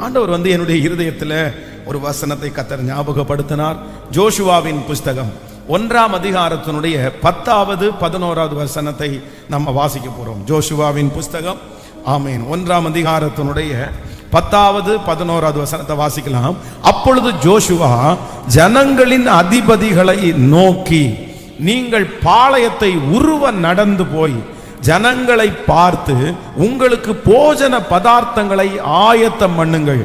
ஆண்டவர் வந்து என்னுடைய இருதயத்தில் ஒரு வசனத்தை கர்த்தர் ஞாபகப்படுத்தினார். ஜோஷுவாவின் புஸ்தகம் 1ஆம் அதிகாரத்தினுடைய 10வது 11வது வசனத்தை நம்ம வாசிக்க போறோம். ஜோஷுவாவின் புஸ்தகம் ஆமேன் 1ஆம் அதிகாரத்தினுடைய 10வது 11வது வசனத்தை வாசிக்கலாம். அப்பொழுது ஜோஷுவா ஜனங்களின் அதிபதிகளை நோக்கி, நீங்கள் பாளையத்தை உருவ நடந்து போய் ஜனங்களை பார்த்து உங்களுக்கு போஜன பதார்த்தங்களை ஆயத்தம் பண்ணுங்கள்.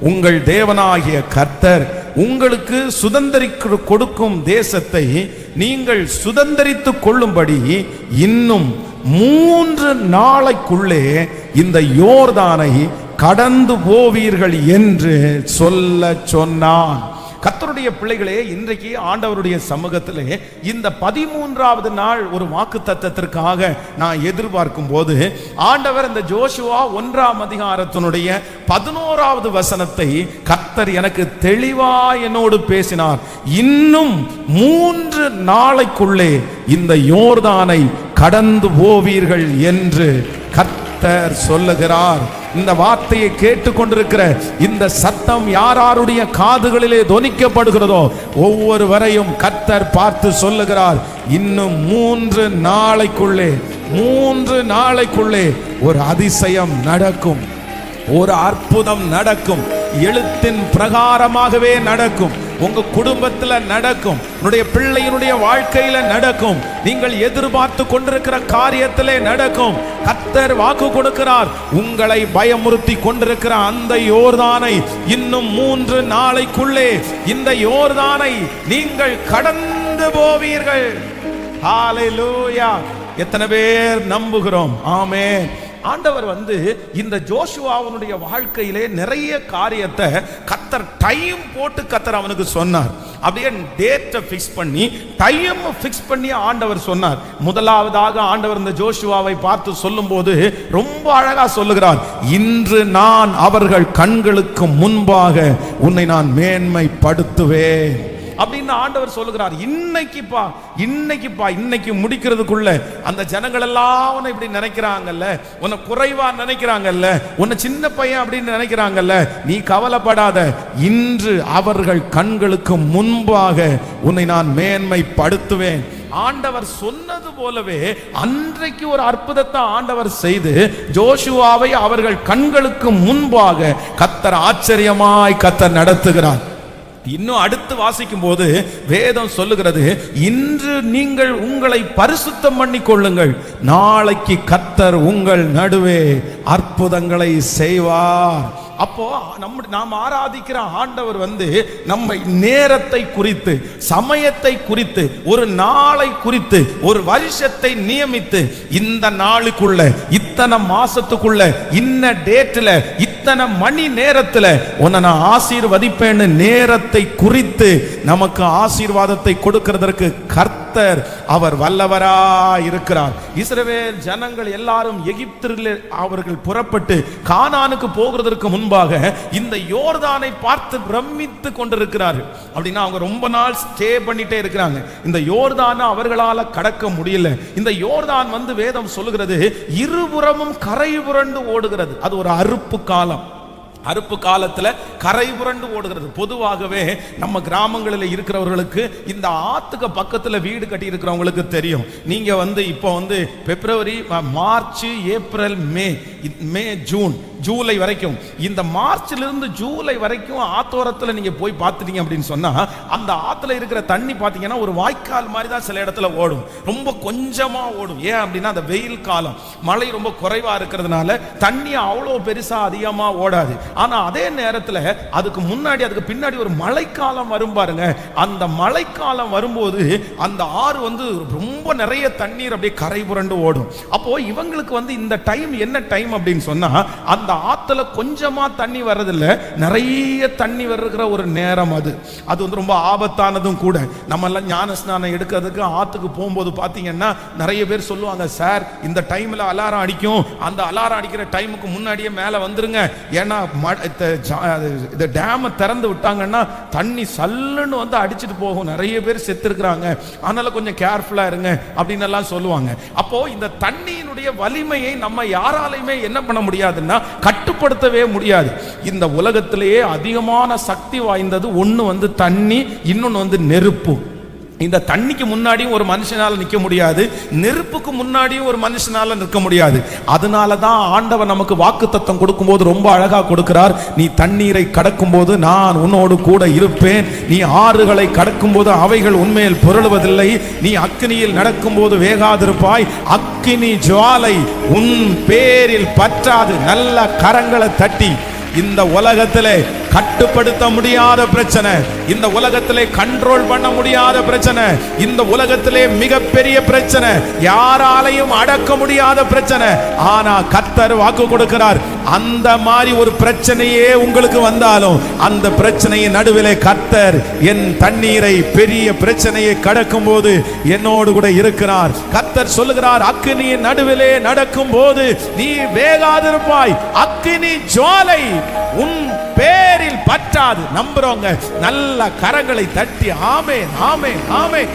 உங்கள் தேவனாகிய கர்த்தர் உங்களுக்கு சுதந்தரிக்க கொடுக்கும் தேசத்தை நீங்கள் சுதந்தரித்துக் கொள்ளும்படி இன்னும் 3 நாளைக்குள்ளே இந்த யோர்தானை கடந்து போவீர்கள் என்று சொல்ல சொன்னான். கர்த்தருடைய பிள்ளைகளே, இன்றைக்கு ஆண்டவருடைய சமூகத்திலே இந்த 13வது நாள் ஒரு வாக்கு தத்தத்திற்காக நான் எதிர்பார்க்கும் போது ஆண்டவர் இந்த ஜோஷுவா 1ஆம் அதிகாரத்தினுடைய 11வது வசனத்தை கர்த்தர் எனக்கு தெளிவா என்னோடு பேசினார். இன்னும் 3 நாளைக்குள்ளே இந்த யோர்தானை கடந்து போவீர்கள் என்று கர்த்தர் சொல்லுகிறார். இந்த வார்த்தையை கேட்டுக்கொண்டிருக்கிற இந்த சத்தம் யாருடைய காதுகளிலே தொனிக்கப்படுகிறதோ ஒவ்வொருவரையும் கர்த்தர் பார்த்து சொல்லுகிறார், இன்னும் 3 நாளைக்குள்ளே ஒரு அதிசயம் நடக்கும், ஒரு அற்புதம் நடக்கும், எழுத்தின் பிரகாரமாகவே நடக்கும், உங்க குடும்பத்தில் நடக்கும், உன்னுடைய பிள்ளையினுடைய வாழ்க்கையில நடக்கும், நீங்கள் எதிர்பார்த்து கொண்டிருக்கிற காரியத்திலே நடக்கும். கர்த்தர் வாக்கு கொடுக்கிறார், உங்களை பயமுறுத்தி கொண்டிருக்கிற அந்த யோர்தானை இன்னும் 3 நாளைக்குள்ளே இந்த யோர்தானை நீங்கள் கடந்து போவீர்கள். ஹல்லேலூயா! எத்தனை பேர் நம்புகிறோம்? ஆமென். ஆண்டவர் வந்து இந்த ஜோஷுவாவுடைய வாழ்க்கையிலே நிறைய காரியத்தை கர்த்தர் டைம் போட்டு கர்த்தர் அவனுக்கு சொன்னார். அப்படியே டேட்டை ஃபிக்ஸ் பண்ணி டைம் ஃபிக்ஸ் பண்ணி ஆண்டவர் சொன்னார். முதலாவதாக ஆண்டவர் இந்த ஜோஷுவாவை பார்த்து சொல்லும்போது ரொம்ப அழகா சொல்லுகிறார், இன்று நான் அவர்கள் கண்களுக்கு முன்பாக உன்னை நான் மேன்மைப்படுத்துவேன் அப்படின்னு ஆண்டவர் சொல்லுகிறார். இன்னைக்கு முடிக்கிறதுக்குள்ள அந்த ஜனங்கள் எல்லாம் உன்னை இப்படி நினைக்கிறாங்கல்ல, உன்னை குறைவா நினைக்கிறாங்கல்ல, உன்னை சின்ன பையன் அப்படின்னு நினைக்கிறாங்கல்ல, நீ கவலைப்படாத, இன்று அவர்கள் கண்களுக்கு முன்பாக உன்னை நான் மேன்மைப்படுத்துவேன். ஆண்டவர் சொன்னது போலவே அன்றைக்கு ஒரு அற்புதத்தை ஆண்டவர் செய்து ஜோஷுவாவை அவர்கள் கண்களுக்கு முன்பாக கர்த்தர் ஆச்சரியமாய் கர்த்தர் நடத்துகிறார். இன்னும் அடுத்து வாசிக்கும் போது வேதம் சொல்லுகிறது, இன்று நீங்கள் உங்களை பரிசுத்தம் பண்ணி கொள்ளுங்கள், நாளைக்கு கர்த்தர் உங்கள் நடுவே அற்புதங்களை செய்வார். அப்போ நாம் ஆராதிக்கிற ஆண்டவர் வந்து நம்ம நேரத்தை குறித்து, சமயத்தை குறித்து, ஒரு நாளை குறித்து, ஒரு வருஷத்தை நியமித்து, இந்த நாளுக்குள்ள, இத்தனை மாசத்துக்குள்ள, இன்ன டேட்ல, இத்தனை மணி நேரத்துல உன்னை நான் ஆசீர்வதிப்பேன்னு நேரத்தை குறித்து நமக்கு ஆசீர்வாதத்தை கொடுக்கிறதற்கு கர்த்தர் அவர் வல்லவரா இருக்கிறார். இஸ்ரவேல் ஜனங்கள் எல்லாரும் எகிப்தில் அவர்கள் புறப்பட்டு கானானுக்கு போகிறதற்கு முன்பாக இந்த யோர்தானை பார்த்து பிரமித்து கொண்டிருக்கிறார்கள். அப்படின்னா அவங்க ரொம்ப நாள் ஸ்டே பண்ணிட்டே இருக்கிறாங்க. இந்த யோர்தானை அவர்களால கடக்க முடியல. இந்த யோர்தான் வந்து வேதம் சொல்லுகிறது, இருபுறமும் கரை புரண்டு ஓடுகிறது. அது ஒரு அறுப்பு காலம். அறுப்பு காலத்துல கரை புரண்டு ஓடுகிறது. பொதுவாகவே நம்ம கிராமங்களில் இருக்கிறவர்களுக்கு இந்த ஆத்துக்கு பக்கத்துல வீடு கட்டி இருக்கிறவங்களுக்கு தெரியும். நீங்க வந்து இப்போ வந்து பிப்ரவரி, மார்ச், ஏப்ரல், மே, ஜூன், ஜூலை வரைக்கும், இந்த மார்ச்ல இருந்து ஜூலை வரைக்கும் ஆத்தோரத்தில் நீங்க போய் பார்த்துட்டீங்க அப்படின்னு சொன்னா அந்த ஆத்துல இருக்கிற தண்ணி பார்த்தீங்கன்னா ஒரு வாய்க்கால் மாதிரி தான் சில இடத்துல ஓடும், ரொம்ப கொஞ்சமா ஓடும். ஏன் அப்படின்னா அந்த வெயில் காலம், மழை ரொம்ப குறைவா இருக்கிறதுனால தண்ணி அவ்வளோ பெருசா அதிகமா ஓடாது. ஆனா அதே நேரத்தில் அதுக்கு முன்னாடி அதுக்கு பின்னாடி ஒரு மழைக்காலம் வரும் பாருங்க. அந்த மழைக்காலம் வரும்போது அந்த ஆறு வந்து ரொம்ப நிறைய தண்ணீர் அப்படியே கரை புரண்டு ஓடும். அப்போ இவங்களுக்கு வந்து இந்த டைம் என்ன டைம் அப்படின்னு சொன்னா, அந்த ஆத்துல கொஞ்சமா தண்ணி வர்றதில்ல, நிறைய தண்ணி வர்ற ஒரு நேரம். அது வந்து ரொம்ப ஆபத்தானதும் கூட. நம்ம எல்லாம் ஞான ஸ்நானம் எடுக்கிறதுக்கு ஆத்துக்கு போகும்போது பாத்தீங்கன்னா நிறைய பேர் சொல்லுவாங்க, சார் இந்த டைம்ல அலாரம் அடிக்கும், அந்த அலாரம் அடிக்கிற டைமுக்கு முன்னாடியே மேல வந்துருங்க, ஏன்னா இந்த டேமை திறந்து விட்டாங்கன்னா தண்ணி சல்லுன்னு வந்து அடிச்சுட்டு போகும், நிறைய பேர் செத்து இருக்கிறாங்க, அதனால கொஞ்சம் கேர்ஃபுல்லா இருங்க அப்படின்னு எல்லாம் சொல்லுவாங்க. அப்போ இந்த தண்ணியினுடைய வலிமையை நம்ம யாராலையுமே என்ன பண்ண முடியாதுன்னா கட்டுப்படுத்தவே முடியாது. இந்த உலகத்திலேயே அதிகமான சக்தி வாய்ந்தது ஒண்ணு வந்து தண்ணி, இன்னொன்னு வந்து நெருப்பு. இந்த தண்ணிக்கு முன்னாடியும் ஒரு மனுஷனால நிற்க முடியாது, நெருப்புக்கு முன்னாடியும் ஒரு மனுஷனால நிற்க முடியாது. அதனால தான் ஆண்டவர் நமக்கு வாக்குத்தத்தம் கொடுக்கும்போது ரொம்ப அழகா கொடுக்கிறார். நீ தண்ணீரை கடக்கும் போது நான் உன்னோடு கூட இருப்பேன், நீ ஆறுகளை கடக்கும் போது அவைகள் உண்மையில் புரளுவதில்லை, நீ அக்கினியில் நடக்கும் போது வேகாதிருப்பாய், அக்கினி ஜுவாலை உன் பேரில் பற்றாது. நல்ல கரங்களை தட்டி, இந்த உலகத்திலே கட்டுப்படுத்த முடியாத பிரச்சனை, இந்த உலகத்திலே கண்ட்ரோல் பண்ண முடியாத பிரச்சனை, இந்த உலகத்திலே மிகப்பெரிய பிரச்சனை, யாராலையும் அடக்க முடியாத பிரச்சனை. ஆனா கர்த்தர் வாக்கு கொடுக்கிறார், அந்த மாதிரி ஒரு பிரச்சனையே உங்களுக்கு வந்தாலும் அந்த பிரச்சனையின் நடுவிலே கர்த்தர் என் தண்ணீரை, பெரிய பிரச்சனையை கடக்கும் போது என்னோடு கூட இருக்கிறார். கர்த்தர் சொல்லுகிறார், அக்கினியின் நடுவிலே நடக்கும் போது நீ வேகாதிருப்பாய், அக்கினி ஜுவாலை உன் பேரில் பற்றாது. நம்புறவங்க நல்ல கரங்களை தட்டி ஆமென் ஆமென் ஆமென்.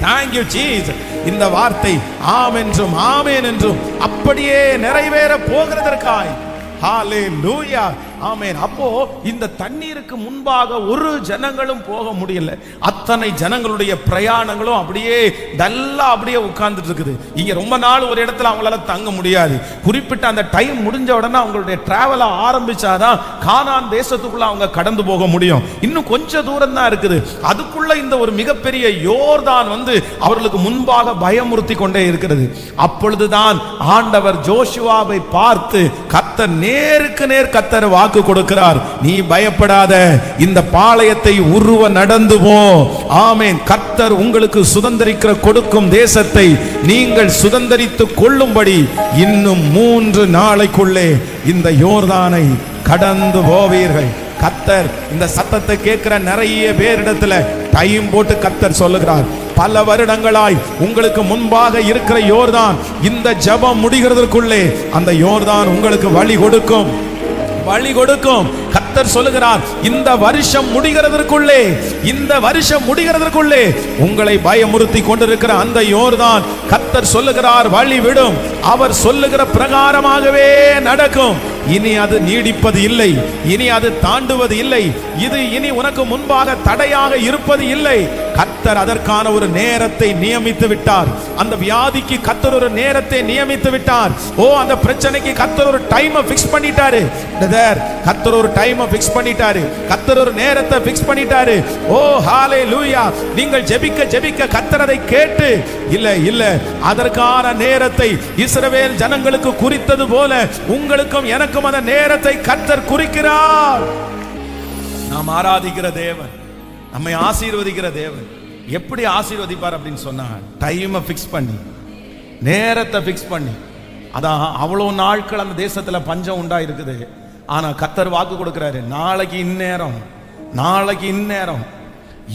Thank you Jesus. இந்த வார்த்தை ஆம் என்றும் ஆமென் என்றும் அப்படியே நிறைவேற போகிறதற்காய் ஹalleluya ஆமென். அப்போ இந்த தண்ணீருக்கு முன்பாக ஒரு ஜனங்களும் போக முடியல, அத்தனை ஜனங்களுடைய பிரயாணங்களும் அப்படியே டல்லா அப்படியே உட்கார்ந்துட்டு இருக்குது. இங்க ரொம்ப நாள் ஒரு இடத்துல அவங்களால தங்க முடியாது. குறிப்பிட்ட அந்த டைம் முடிஞ்ச உடனே அவங்களுடைய டிராவலை ஆரம்பிச்சாதான் கானான் தேசத்துக்குள்ள அவங்க கடந்து போக முடியும். இன்னும் கொஞ்ச தூரம் தான் இருக்குது. அதுக்குள்ள இந்த ஒரு மிகப்பெரிய யோர்தான் வந்து அவர்களுக்கு முன்பாக பயமுறுத்தி கொண்டே இருக்கிறது. அப்பொழுதுதான் ஆண்டவர் ஜோஷுவாவை பார்த்து கர்த்தர் நேருக்கு நேர் கர்த்தர் வாக்கு கொடுக்கிறார், நீ பயப்படாத, இந்த பாளையத்தை உருவ நடந்து போ. ஆமென். கர்த்தர் உங்களுக்கு சுதந்தரிக்கிற கொடுக்கும் தேசத்தை நீங்கள் சுதந்தரித்துக் கொள்ளும்படி இன்னும் 3 நாளைக்குள்ளே இந்த யோர்தானை கடந்து போவீர்கள். கர்த்தர் இந்த சத்தத்தை கேட்கிற நிறைய பேரிடத்துல டைம் போட்டு கர்த்தர் சொல்லுகிறார், பல வருடங்களாய் உங்களுக்கு முன்பாக இருக்கிற யோர்தான் இந்த ஜெபம் முடிகிறதற்குள்ளே அந்த யோர்தான் உங்களுக்கு வழி கொடுக்கும், வழி கொடுக்கும். கர்த்தர் சொல்லுகிறார், இந்த வருஷம் முடிகிறதற்குள்ளே, இந்த வருஷம் முடிகிறதற்குள்ளே உங்களை பயமுறுத்தி கொண்டிருக்கிற அந்த யோர்தான் கர்த்தர் சொல்லுகிறார் வழி விடும். அவர் சொல்லுகிற பிரகாரமாகவே நடக்கும். இனி அது நீடிப்பது இல்லை, இனி அது தாண்டுவது இல்லை, இது இனி உனக்கு முன்பாக தடையாக இருப்பது இல்லை. கர்த்தர் அதற்கான ஒரு நேரத்தை நியமித்து விட்டார். அந்த வியாதிக்கு கர்த்தர் ஒரு நேரத்தை நியமித்து விட்டார். ஓ, அந்த பிரச்சனைக்கு கர்த்தர் ஒரு டைமை ஃபிக்ஸ் பண்ணிட்டாரு. கர்த்தர் ஒரு டைமை ஃபிக்ஸ் பண்ணிட்டாரு, கர்த்தர் ஒரு நேரத்தை ஃபிக்ஸ் பண்ணிட்டாரு. ஓ ஹalleluya. நீங்கள் ஜெபிக்க ஜெபிக்க கர்த்தர் அதை கேட்டு இல்ல இல்ல அதற்கான நேரத்தை இஸ்ரவேல் ஜனங்களுக்கு குறித்தது போல உங்களுக்கும் எனக்கும் அந்த நேரத்தை கர்த்தர் குறிக்கிறார். நாம் ஆராதிக்கிற தேவன், நம்மை ஆசீர்வதிக்கிற தேவன் எப்படி ஆசீர்வதிப்பார் அப்படின்னு சொன்னா, டைமை ஃபிக்ஸ் பண்ணி, நேரத்தை ஃபிக்ஸ் பண்ணி. அதான் அவ்வளவு நாட்கள் அந்த தேசத்துல பஞ்சம் உண்டா இருக்குது. ஆனா கர்த்தர் வாக்கு கொடுக்கிறாரு, நாளைக்கு இந்நேரம், நாளைக்கு இந்நேரம்.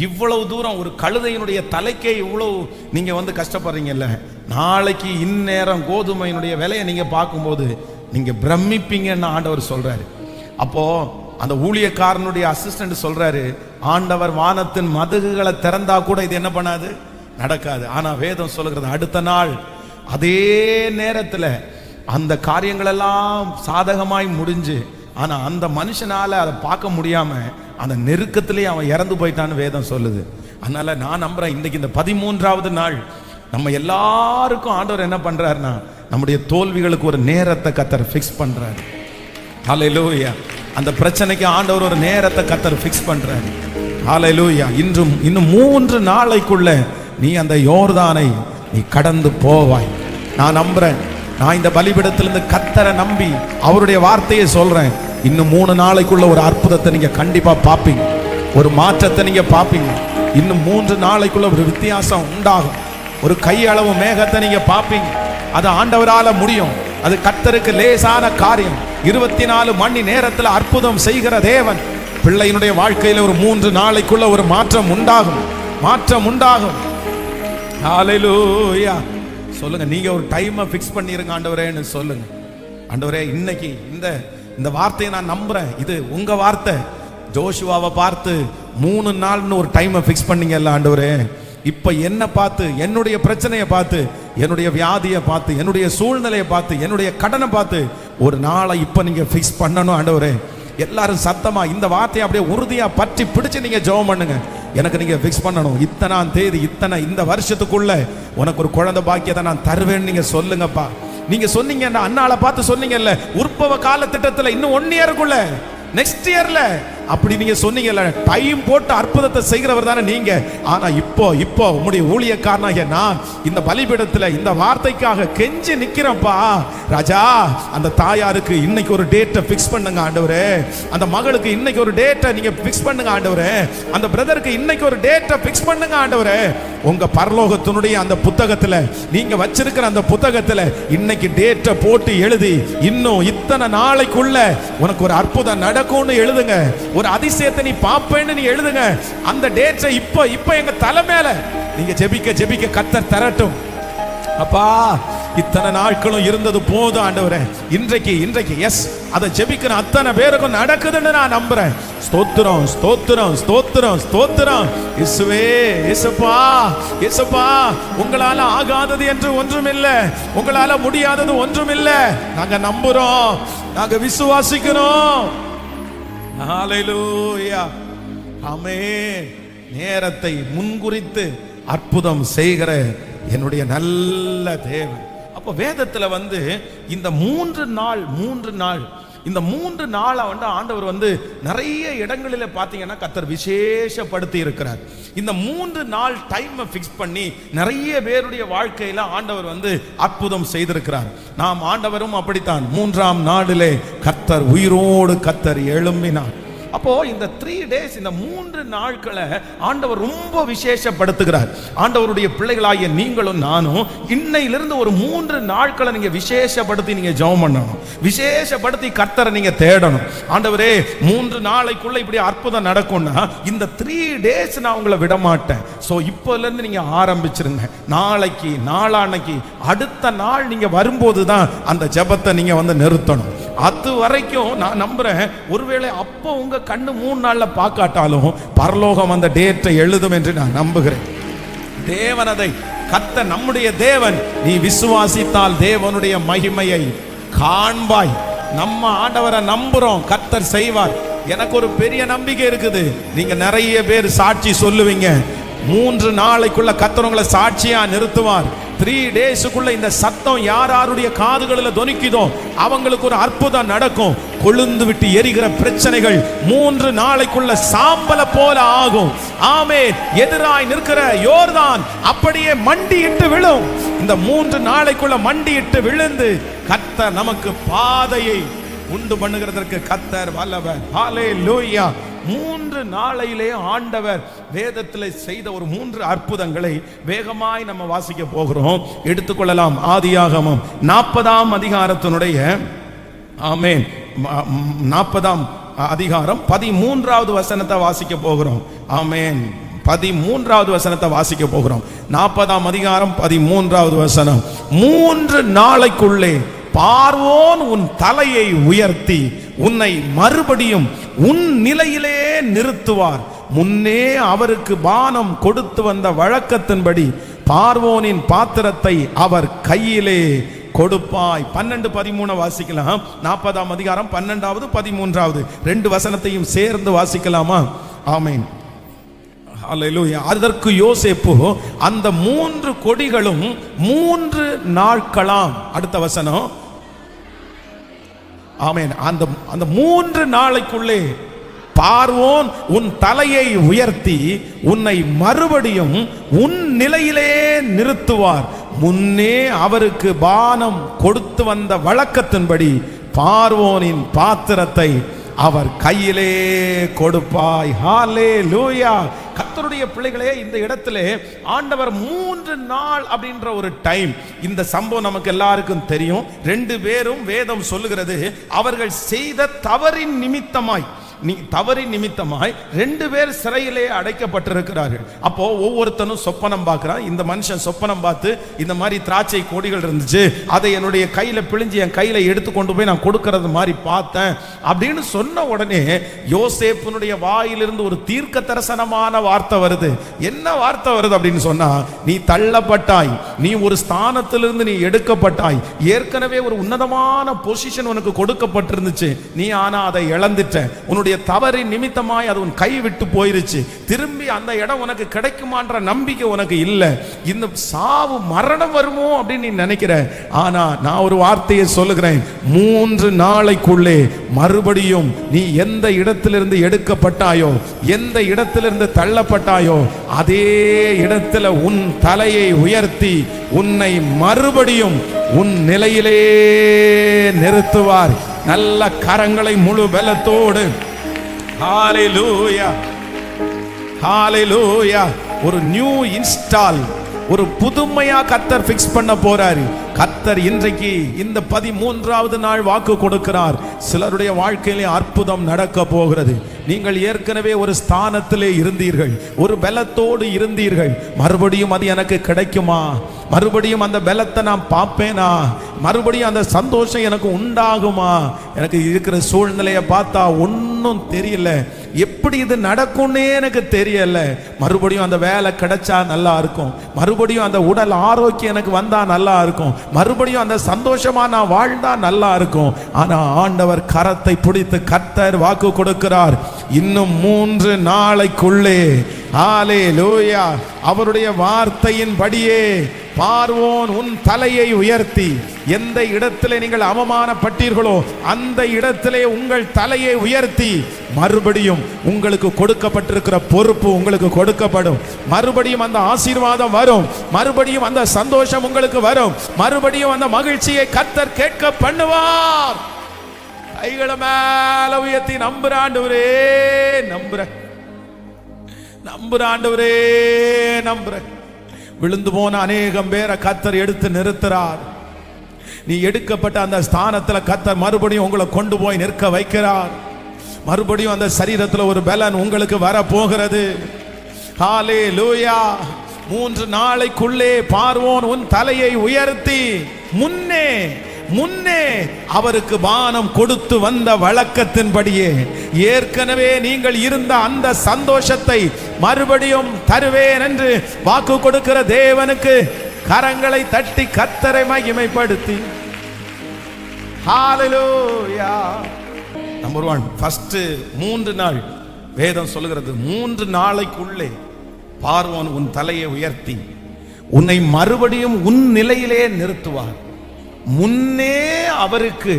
இவ்வளவு தூரம் ஒரு கழுதையினுடைய தலைக்கே இவ்வளவு நீங்க வந்து கஷ்டப்படுறீங்கல்ல, நாளைக்கு இந்நேரம் கோதுமையினுடைய விலையை நீங்க பார்க்கும்போது நீங்க பிரமிப்பீங்கன்னு ஆண்டவர் சொல்றாரு. அப்போ அந்த ஊழியக்காரனுடைய அசிஸ்டன்ட் சொல்றாரு, ஆண்டவர் வானத்தின் மதகுகளை திறந்தா கூட இது என்ன பண்ணாது, நடக்காது. ஆனா வேதம் சொல்லுகிறது, அடுத்த நாள் அதே நேரத்துல அந்த காரியங்கள் எல்லாம் சாதகமாய் முடிஞ்சு, ஆனா அந்த மனுஷனால அதை பார்க்க முடியாம அந்த நெருக்கத்திலே அவன் இறந்து போயிட்டான்னு வேதம் சொல்லுது. அதனால நான் நம்புறேன், இன்னைக்கு இந்த 13வது நாள் நம்ம எல்லாருக்கும் ஆண்டவர் என்ன பண்றாருன்னா, நம்முடைய தோல்விகளுக்கு ஒரு நேரத்தை கர்த்தர் ஃபிக்ஸ் பண்றாரு. ஹalleluya. அந்த பிரச்சனைக்கு ஆண்டவர் ஒரு நேரத்தை கர்த்தர் ஃபிக்ஸ் பண்றாரு. ஹalleluya. இன்னும் 3 நாளைக்குள்ள நீ அந்த யோர்தானை நீ கடந்து போவாய். நான் நம்புறேன். நான் இந்த பலிபீடத்திலிருந்து கர்த்தரை நம்பி அவருடைய வார்த்தையை சொல்றேன். இன்னும் 3 நாளைக்குள்ள ஒரு அற்புதத்தை நீங்க கண்டிப்பா பார்ப்பீங்க, ஒரு மாற்றத்தை நீங்க பார்ப்பீங்க. இன்னும் 3 நாளைக்குள்ள ஒரு வித்தியாசம் உண்டாகும். ஒரு கையளவு மேகத்தை நீங்க பார்ப்பீங்க. அது ஆண்டவரால முடியும். அது கர்த்தருக்கு லேசான காரியம். 24 மணி நேரத்தில் அற்புதம் செய்கிற தேவன். பிள்ளையினுடைய வாழ்க்கையில ஒரு 3 நாளைக்குள்ள ஒரு மாற்றம் உண்டாகும், மாற்றம் உண்டாகும். ஹalleluya. சொல்லுங்க, நீங்க ஒரு டைமை ஃபிக்ஸ் பண்ணிருங்க ஆண்டவரேன்னு சொல்லுங்க. ஆண்டவரே, இன்னைக்கு இந்த இந்த வார்த்தையை நான் நம்புறேன், இது உங்க வார்த்தை. ஜோஷுவாவை பார்த்து 3 நாள்னு ஒரு டைமை ஃபிக்ஸ் பண்ணீங்கல்ல ஆண்டவரே, இப்ப என்ன பார்த்து, என்னுடைய பிரச்சனையை பார்த்து, என்னுடைய வியாதியை பார்த்து, என்னுடைய சூழ்நிலையை பார்த்து, என்னுடைய கடனை பார்த்து ஒரு நாளை இப்ப நீங்க ஃபிக்ஸ் பண்ணணும் ஆண்டவரே. எல்லாரும் சத்தமா இந்த வார்த்தையை அப்படியே உறுதியா பற்றி பிடிச்சு நீங்க ஜெபம் பண்ணுங்க. எனக்கு நீங்க ஃபிக்ஸ் பண்ணணும், இத்தனாம் தேதி இந்த வருஷத்துக்குள்ள உனக்கு ஒரு குழந்தை பாக்கியத்தை நான் தருவேன்னு நீங்க சொல்லுங்கப்பா. நீங்க சொன்னீங்க, அண்ணாளை பார்த்து சொன்னீங்கல்ல, உற்பவ கால திட்டத்துல இன்னும் 1 இயருக்குள்ள, நெக்ஸ்ட் இயர்ல அப்படி நீங்க சொன்னீங்கல்ல, டைம் போட்டு அற்புதத்தை செய்கிறவர் தானே நீங்க. ஆனா இப்போ உங்களுடைய ஊழியக்காரனாகிய நான் இந்த பலிபீடத்துல இந்த வார்த்தைக்காக கெஞ்சி நிக்கிறேன்ப்பா ராஜா. அந்த தாயாருக்கு இன்னைக்கு ஒரு டேட்டை ஃபிக்ஸ் பண்ணுங்க ஆண்டவரே. அந்த மகளுக்கு இன்னைக்கு ஒரு டேட்டை நீங்க ஃபிக்ஸ் பண்ணுங்க ஆண்டவரே. அந்த பிரதருக்கு இன்னைக்கு ஒரு டேட்டை ஃபிக்ஸ் பண்ணுங்க ஆண்டவரே. உங்க பரலோகத்தினுடைய அந்த புத்தகத்துல, நீங்க வச்சிருக்கிற அந்த புத்தகத்துல இன்னைக்கு டேட்டை போட்டு எழுதி, இன்னும் இத்தனை நாளைக்குள்ள உனக்கு ஒரு அற்புதம் நடக்கும்னு எழுதுங்க. ஒரு அதிசயத்தை நீ பாப்பேன்னு நீ எழுதுங்க. அந்த டேட்டை இப்ப எங்க தலை மேல நீங்க ஜெபிக்க கர்த்தர் தரட்டும். அப்பா, இத்தனை நாட்களும் இருந்தது போதும் ஆண்டவரே. இன்றைக்கு எஸ், அதை ஜெபிக்கிற அத்தனை பேருக்கும் நடக்குதுன்னு நான் நம்புறேன். ஸ்தோத்திரம் ஸ்தோத்திரம் ஸ்தோத்திரம் ஸ்தோத்திரம். இயேசுவே, இயேசுப்பா, உங்களால ஆகாதது என்று ஒன்றுமில்லை, உங்களால முடியாதது ஒன்றுமில்லை. நாங்க நம்புறோம், நாங்க விசுவாசிக்கிறோம். ஹல்லேலூயா, ஆமென். நேரத்தை முன்குறித்து அற்புதம் செய்கிற என்னுடைய நல்ல தேவன். அப்ப வேதத்துல இந்த 3 நாள் இந்த 3 நாளை ஆண்டவர் நிறைய இடங்களில பாத்தீங்கன்னா கர்த்தர் விசேஷப்படுத்தி இருக்கிறார். இந்த 3 நாள் டைமை ஃபிக்ஸ் பண்ணி நிறைய பேருடைய வாழ்க்கையில ஆண்டவர் அற்புதம் செய்திருக்கிறார். நாம் ஆண்டவரும் அப்படித்தான். 3ஆம் நாளிலே கர்த்தர் உயிரோடு கர்த்தர் எழும்பினார். அப்போ இந்த 3 days, இந்த 3 நாட்களை ஆண்டவர் ரொம்ப விசேஷப்படுத்துகிறார். ஆண்டவருடைய பிள்ளைகளாகிய நீங்களும் நானும் இன்னையிலிருந்து ஒரு 3 நாட்களை நீங்க விசேஷப்படுத்தி நீங்க ஜெபம் பண்ணணும். விசேஷப்படுத்தி கர்த்தரை நீங்க தேடணும். ஆண்டவரே, 3 நாளைக்குள்ள இப்படி அற்புதம் நடக்கும்னா இந்த 3 days நான் உங்களை விட மாட்டேன். சோ இப்போல இருந்து நீங்க ஆரம்பிச்சிருங்க. நாளைக்கு, நாளான்னைக்கு, அடுத்த நாள் நீங்க வரும்போது தான் அந்த ஜெபத்தை நீங்க நிறுத்தணும். அது வரைக்கும் நான் நம்புறேன், ஒருவேளை அப்போ உங்க கண்ணு 3 நாள்ல பார்க்காட்டாலும் பரலோகம் அந்த டேட்டை எழுதும் என்று நான் நம்புகிறேன். தேவன் அதை, கர்த்தர் நம்முடைய தேவன், நீ விசுவாசித்தால் தேவனுடைய மகிமையை காண்பாய். நம்ம ஆண்டவரை நம்புறோம், கர்த்தர் செய்வார். எனக்கு ஒரு பெரிய நம்பிக்கை இருக்குது. நீங்க நிறைய பேர் சாட்சி சொல்லுவீங்க. 3 நாளைக்குள்ள கர்த்தர் உங்களை சாட்சியா நிறுத்துவார். 3 daysக்குள்ள இந்த சத்தம் யாருடைய காதுகளில் தொனிக்குதோ அவங்களுக்கு ஒரு அற்புதம் நடக்கும். கொழுந்து விட்டு எரிகிற பிரச்சனைகள் 3 நாளைக்குள்ள சாம்பல போல ஆகும். ஆமென். எதிராய் நிற்கிற யோர்தான் அப்படியே மண்டியிட்டு விழும். இந்த 3 நாளைக்குள்ள மண்டியிட்டு விழுந்து கர்த்தர் நமக்கு பாதையை உண்டு பண்ணுகிறதற்கு கர்த்தர் வல்லவர். ஹல்லேலூயா. 3 நாளையிலே ஆண்டவர் வேதத்தில் செய்த ஒரு 3 அற்புதங்களை வேகமாய் நம்ம வாசிக்க போகிறோம். எடுத்துக்கொள்ளலாம். ஆதியாகமம் 40ஆம் அதிகாரத்தினுடைய, ஆமென், 40ஆம் அதிகாரம் 13வது வசனத்தை வாசிக்க போகிறோம். ஆமென். 13வது வசனத்தை வாசிக்க போகிறோம். 40ஆம் அதிகாரம் 13வது வசனம். 3 நாளைக்குள்ளே பார்வோன் உன் தலையை உயர்த்தி உன்னை மறுபடியும் உன் நிலையிலே நிறுத்துவார். முன்னே அவருக்கு பானம் கொடுத்து வந்த வழக்கத்தின்படி பார்வோனின் பாத்திரத்தை அவர் கையிலே கொடுப்பாய். 12, 13 வாசிக்கலாம். 40ஆம் அதிகாரம் 12வது 13வது 2 வசனத்தையும் சேர்ந்து வாசிக்கலாமா? ஆமென். ஹல்லேலூயா. அதற்கு யோசேப்பு அந்த 3 கொடிகளும் 3 நாட்களாம். அடுத்த வசனம். ஆமென். அந்த 3 நாளைக்குள்ளே பார்வோன் உன் தலையை உயர்த்தி உன்னை மறுபடியும் உன் நிலையிலே நிறுத்துவார். முன்னே அவருக்கு பானம் கொடுத்து வந்த வழக்கத்தின்படி பார்வோனின் பாத்திரத்தை அவர் கையிலே கொடுப்பாய். ஹல்லேலூயா. கர்த்தருடைய பிள்ளைகளே, இந்த இடத்திலே ஆண்டவர் 3 நாள் அப்படின்ற ஒரு டைம். இந்த சம்பவம் நமக்கு எல்லாருக்கும் தெரியும். 2 பேரும் வேதம் சொல்லுகிறது அவர்கள் செய்த தவறின் நிமித்தமாய் நீ தவறின் நிமித்தமாய் 2 பேர் சிறையிலே அடைக்கப்பட்டிருக்கிறார்கள். அப்போ ஒவ்வொருத்தனும் சொப்பனம் பார்க்கிறான். இந்த மனுஷன் சொப்பனம் பார்த்து, இந்த மாதிரி திராட்சை கொடிகள் இருந்துச்சு, அதை என்னுடைய கையில பிழிஞ்சு என் கையில எடுத்து கொண்டு போய் நான் கொடுக்கறது மாதிரி பார்த்தேன் அப்படின்னு சொன்ன உடனே யோசேப்புனுடைய வாயிலிருந்து ஒரு தீர்க்க தரிசனமான வார்த்தை வருது. என்ன வார்த்தை வருது அப்படின்னு சொன்னா, நீ தள்ளப்பட்டாய், நீ ஒரு ஸ்தானத்திலிருந்து நீ எடுக்கப்பட்டாய், ஏற்கனவே ஒரு உன்னதமான பொசிஷன் உனக்கு கொடுக்கப்பட்டிருந்துச்சு, நீ ஆனா அதை இழந்துட்ட, உன்னுடைய தவறின் நிமித்தமாய் அது உன் கை விட்டு போயிருச்சு, திரும்பி அந்த இடம் உனக்கு கிடைக்குமான்ற நம்பிக்கை உனக்கு இல்லை, இந்த சாவு மரணம் வருமோ அப்படின்னு நீ நினைக்கிற. ஆனா நான் ஒரு வார்த்தையை சொல்லுகிறேன், 3 நாளைக்குள்ளே மறுபடியும் நீ எந்த இடத்திலிருந்து எடுக்கப்பட்டாயோ, எந்த இடத்திலிருந்து தள்ளப்பட்டாயோ, அதே இடத்துல உன் தலையை உயர்த்தி உன்னை மறுபடியும் உன் நிலையிலே நிறுத்துவார். நல்ல கரங்களை முழு பலத்தோடு ஹalleluya ஹalleluya. ஒரு நியூ இன்ஸ்டால், ஒரு புதுமையா கர்த்தர் பிக்ஸ் பண்ண போறாரு. கர்த்தர் இன்றைக்கு இந்த 13வது நாள் வாக்கு கொடுக்கிறார். சிலருடைய வாழ்க்கையிலே அற்புதம் நடக்க போகிறது. நீங்கள் ஏற்கனவே ஒரு ஸ்தானத்திலே இருந்தீர்கள், ஒரு பலத்தோடு இருந்தீர்கள். மறுபடியும் அது எனக்கு கிடைக்குமா? மறுபடியும் அந்த பலத்தை நான் பார்ப்பேனா? மறுபடியும் அந்த சந்தோஷம் எனக்கு உண்டாகுமா? எனக்கு இருக்கிற சூழ்நிலையை பார்த்தா ஒன்றும் தெரியல, எப்படி இது நடக்கும்னே எனக்கு தெரியல. மறுபடியும் அந்த வேலை கிடைச்சா நல்லா இருக்கும், மறுபடியும் அந்த உடல் ஆரோக்கியம் எனக்கு வந்தா நல்லா இருக்கும், மறுபடியும் அந்த சந்தோஷமா நான் வாழ்ந்தா நல்லா இருக்கும். ஆனா ஆண்டவர் கரத்தை பிடித்து கர்த்தர் வாக்கு கொடுக்கிறார், இன்னும் 3 நாளைக்குள்ளே ஹalleluya அவருடைய வார்த்தையின் படியே பார்வோன் உன் தலையை உயர்த்தி, எந்த இடத்திலே நீங்கள் அவமானப்பட்டீர்களோ அந்த இடத்திலே உங்கள் தலையை உயர்த்தி மறுபடியும் உங்களுக்கு கொடுக்கப்பட்டிருக்கிற பொறுப்பு உங்களுக்கு கொடுக்கப்படும். மறுபடியும் அந்த ஆசீர்வாதம் வரும், மறுபடியும் அந்த சந்தோஷம் உங்களுக்கு வரும், மறுபடியும் அந்த மகிழ்ச்சியை கர்த்தர் கேட்க பண்ணுவார். கைகளை மேல உயர்த்தி நம்புற ஆண்டவரே, நம்புற ஆண்டவரே, நம்புற. விழுந்து போன அநேகம் பேரை கர்த்தர் எடுத்து நிறுத்துறார். நீ எடுக்கப்பட்ட அந்த ஸ்தானத்தில் கர்த்தர் மறுபடியும் உங்களை கொண்டு போய் நிற்க வைக்கிறார். மறுபடியும் அந்த சரீரத்தில் ஒரு பலன் உங்களுக்கு வர போகிறது. ஹalleluya. 3 நாளைக்குள்ளே பார்வோன் உன் தலையை உயர்த்தி முன்னே அவருக்கு பானம் கொடுத்து வந்த வழக்கத்தின்படியே ஏற்கனவே நீங்கள் இருந்த அந்த சந்தோஷத்தை மறுபடியும் தருவேன் என்று வாக்கு கொடுக்கிற தேவனுக்கு கரங்களை தட்டி கர்த்தரை மகிமைப்படுத்தி ஹalleluya. நம்பர் 1, ஃபர்ஸ்ட் 3 நாள் வேதம் சொல்லுகிறது, 3 நாளைக்குள்ளே பார்வோன் உன் தலையை உயர்த்தி உன்னை மறுபடியும் உன் நிலையிலே நிறுத்துவார். முன்னே அவருக்கு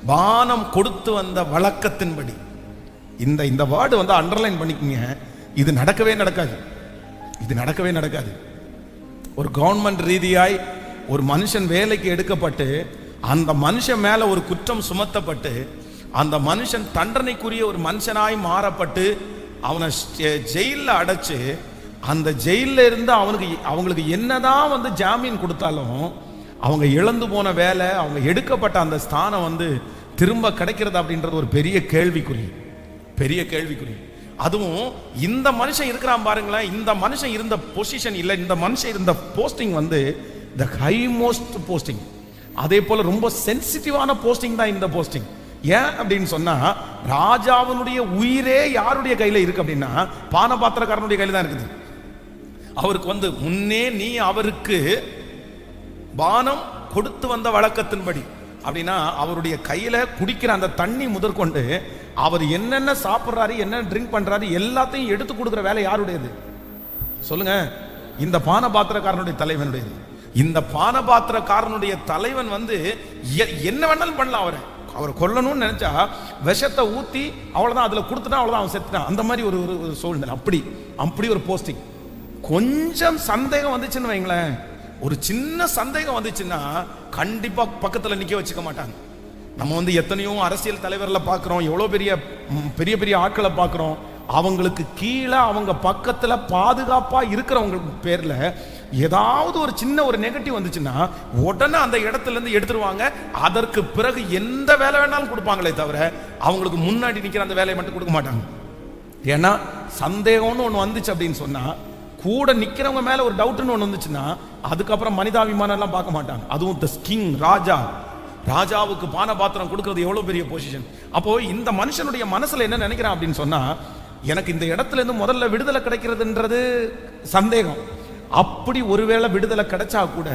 பானம் கொடுத்து வந்த வழக்கத்தின்படி. இந்த வார்டு வந்து அண்டர்லைன் பண்ணிக்கங்க. இது நடக்கவே நடக்காது, இது நடக்கவே நடக்காது. ஒரு கவர்மெண்ட் ரீதியாய் ஒரு மனுஷன் வேலைக்கு எடுக்கப்பட்டு அந்த மனுஷன் மேல ஒரு குற்றம் சுமத்தப்பட்டு அந்த மனுஷன் தண்டனைக்குரிய ஒரு மனுஷனாய் மாறப்பட்டு அவனை ஜெயிலில் அடைச்சு அந்த ஜெயிலில் இருந்து அவங்களுக்கு என்னதான் வந்து ஜாமீன் கொடுத்தாலும் அவங்க இழந்து போன வேலை, அவங்க எடுக்கப்பட்ட அந்த ஸ்தானம் வந்து திரும்ப கிடைக்கிறது அப்படின்றது ஒரு பெரிய கேள்விக்குறி, பெரிய கேள்விக்குறி. அதுவும் இந்த மனுஷன் இருக்கிறான் பாருங்களேன், இந்த மனுஷன் இருந்த பொசிஷன் இல்லை, இந்த மனுஷன் இருந்த போஸ்டிங் வந்து த ஹை மோஸ்ட் போஸ்டிங். அதே போல ரொம்ப சென்சிட்டிவான போஸ்டிங் தான் இந்த போஸ்டிங். ஏன் அப்படின்னு சொன்னா, ராஜாவினுடைய உயிரே யாருடைய கையில இருக்கு அப்படின்னா பானபாத்திரக்காரனுடைய கையில தான் இருக்குது. அவருக்கு வந்து முன்னே நீ அவருக்கு பானம் கொடுத்து வந்த வழக்கத்தின்படி அப்படின்னா அவருடைய கையில குடிக்கிற அந்த தண்ணி முதற்கொண்டு அவர் என்னென்ன சாப்பிட்றாரு, என்ன ட்ரிங்க் பண்றாரு எல்லாத்தையும் எடுத்து கொடுக்குற வேலை யாருடையது சொல்லுங்க? இந்த பானபாத்திரக்காரனுடைய தலைவனுடையது. இந்த பானபாத்திரக்காரனுடைய தலைவன் வந்து என்ன வேணாலும் பண்ணலாம். அவரை கொல்லணும்னு நினைச்சா விஷத்தை ஊத்தி அவ்வளவுதான், அதுல கொடுத்துட்டா அவ்வளவுதான், அவன் செத்துட்டான். அந்த மாதிரி ஒரு சூழ்நிலை. அப்படி ஒரு போஸ்டிங். கொஞ்சம் சந்தேகம் வந்துச்சுன்னு வைங்களேன், ஒரு சின்ன சந்தேகம் வந்துச்சுன்னா கண்டிப்பா பக்கத்துல நிக்க வச்சுக்க மாட்டாங்க. நம்ம வந்து எத்தனையோ அரசியல் தலைவர்களை பார்க்கிறோம், எவ்வளவு பெரிய பெரிய ஆட்களை பார்க்கிறோம். அவங்களுக்கு கீழே அவங்க பக்கத்துல பாதுகாப்பா இருக்கிறவங்க பேர்ல ஏதாவது ஒரு சின்ன ஒரு நெகட்டிவ் வந்துச்சுன்னா உடனே அந்த இடத்துல இருந்து எடுத்துருவாங்க. அதற்கு பிறகு எந்த வேலை வேணாலும் கொடுப்பாங்களே தவிர அவங்களுக்கு முன்னாடி நிக்கிற அந்த வேலையை மட்டும் கொடுக்க மாட்டாங்க. ஏன்னா சந்தேகம்னு ஒண்ணு வந்துச்சு அப்படின்னு சொன்னா, கூட நிக்கிறவங்க மேல ஒரு டவுட்னு ஒண்ணு வந்துச்சுன்னா அதுக்கப்புறம் மனிதாபிமானம் எல்லாம் பார்க்க மாட்டாங்க. அதுவும் தி கிங், ராஜாவுக்கு பான பாத்திரம் கொடுக்கிறது எவ்வளவு பெரிய பொசிஷன். அப்போ இந்த மனுஷனுடைய மனசுல என்ன நினைக்கிறான் அப்படின்னு சொன்னா, எனக்கு இந்த இடத்துல இருந்து முதல்ல விடுதலை கிடைக்கிறதுன்றது சந்தேகம். அப்படி ஒருவேளை விடுதலை கிடைச்சா கூட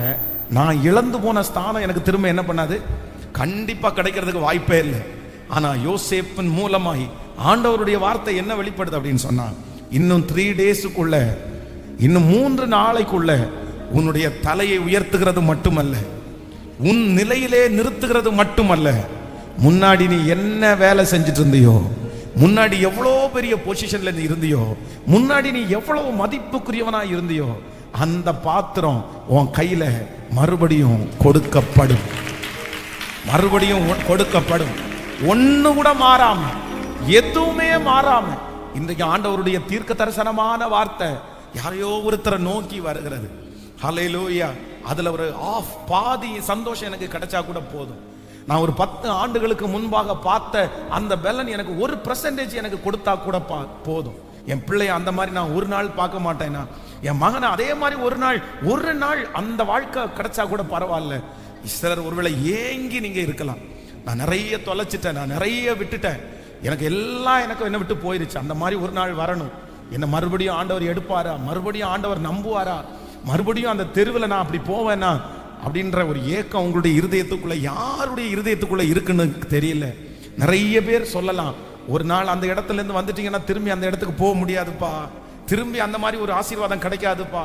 நான் இழந்து போன ஸ்தானம் எனக்கு திரும்ப என்ன பண்ணாது, கண்டிப்பா கிடைக்கிறதுக்கு வாய்ப்பே இல்லை. ஆனா யோசேப்பின் மூலமாய் ஆண்டவருடைய வார்த்தை என்ன வெளிப்படுது அப்படின்னு சொன்னா, இன்னும் 3 டேஸுக்குள்ள, இன்னும் 3 நாளைக்குள்ள உன்னுடைய தலையை உயர்த்துகிறது மட்டுமல்ல, உன் நிலையிலே நிறுத்துகிறது மட்டுமல்ல, முன்னாடி நீ என்ன வேலை செஞ்சுட்டு இருந்தியோ, முன்னாடி எவ்வளோ பெரிய பொசிஷன்ல நீ இருந்தியோ, முன்னாடி நீ எவ்வளவு மதிப்புக்குரியவனா இருந்தியோ, அந்த பாத்திரம் உன் கையில மறுபடியும் கொடுக்கப்படும். மறுபடியும் கொடுக்கப்படும். ஒண்ணு கூட மாறாம, எதுவுமே மாறாம. இன்றைக்கு ஆண்டவருடைய தீர்க்க தரிசனமான வார்த்தை யாரையோ ஒருத்தரை நோக்கி வருகிறது. ஹல்லேலூயா. அதுல ஒரு பாதி சந்தோஷம் எனக்கு கிடைச்சா கூட போதும். நான் ஒரு 10 ஆண்டுகளுக்கு முன்பாக பார்த்த அந்த பெலன் எனக்கு 1% எனக்கு கொடுத்தா கூட போதும். என் பிள்ளைய அந்த மாதிரி நான் ஒரு நாள் பார்க்க மாட்டேன்னா, என் மகனை அதே மாதிரி ஒரு நாள் அந்த வாழ்க்கை கிடைச்சா கூட பரவாயில்ல. சிலர் ஒருவேளை ஏங்கி நீங்க இருக்கலாம், நான் நிறைய தொலைச்சிட்டேன், நான் நிறைய விட்டுட்டேன், எனக்கு எல்லாம் எனக்கு என்ன விட்டு போயிருச்சு, அந்த மாதிரி ஒரு நாள் வரணும். என்ன மறுபடியும் ஆண்டவர் எடுப்பாரா, மறுபடியும் ஆண்டவர் நம்புவாரா, மறுபடியும் அந்த தெருவில் நான் அப்படி போவேனா அப்படின்ற ஒரு ஏக்கம் உங்களுடைய இருதயத்துக்குள்ள, யாருடைய இருதயத்துக்குள்ள இருக்குன்னு தெரியல. நிறைய பேர் சொல்லலாம், ஒரு நாள் அந்த இடத்துல இருந்து வந்துட்டீங்கன்னா திரும்பி அந்த இடத்துக்கு போக முடியாதுப்பா, திரும்பி அந்த மாதிரி ஒரு ஆசீர்வாதம் கிடைக்காதுப்பா,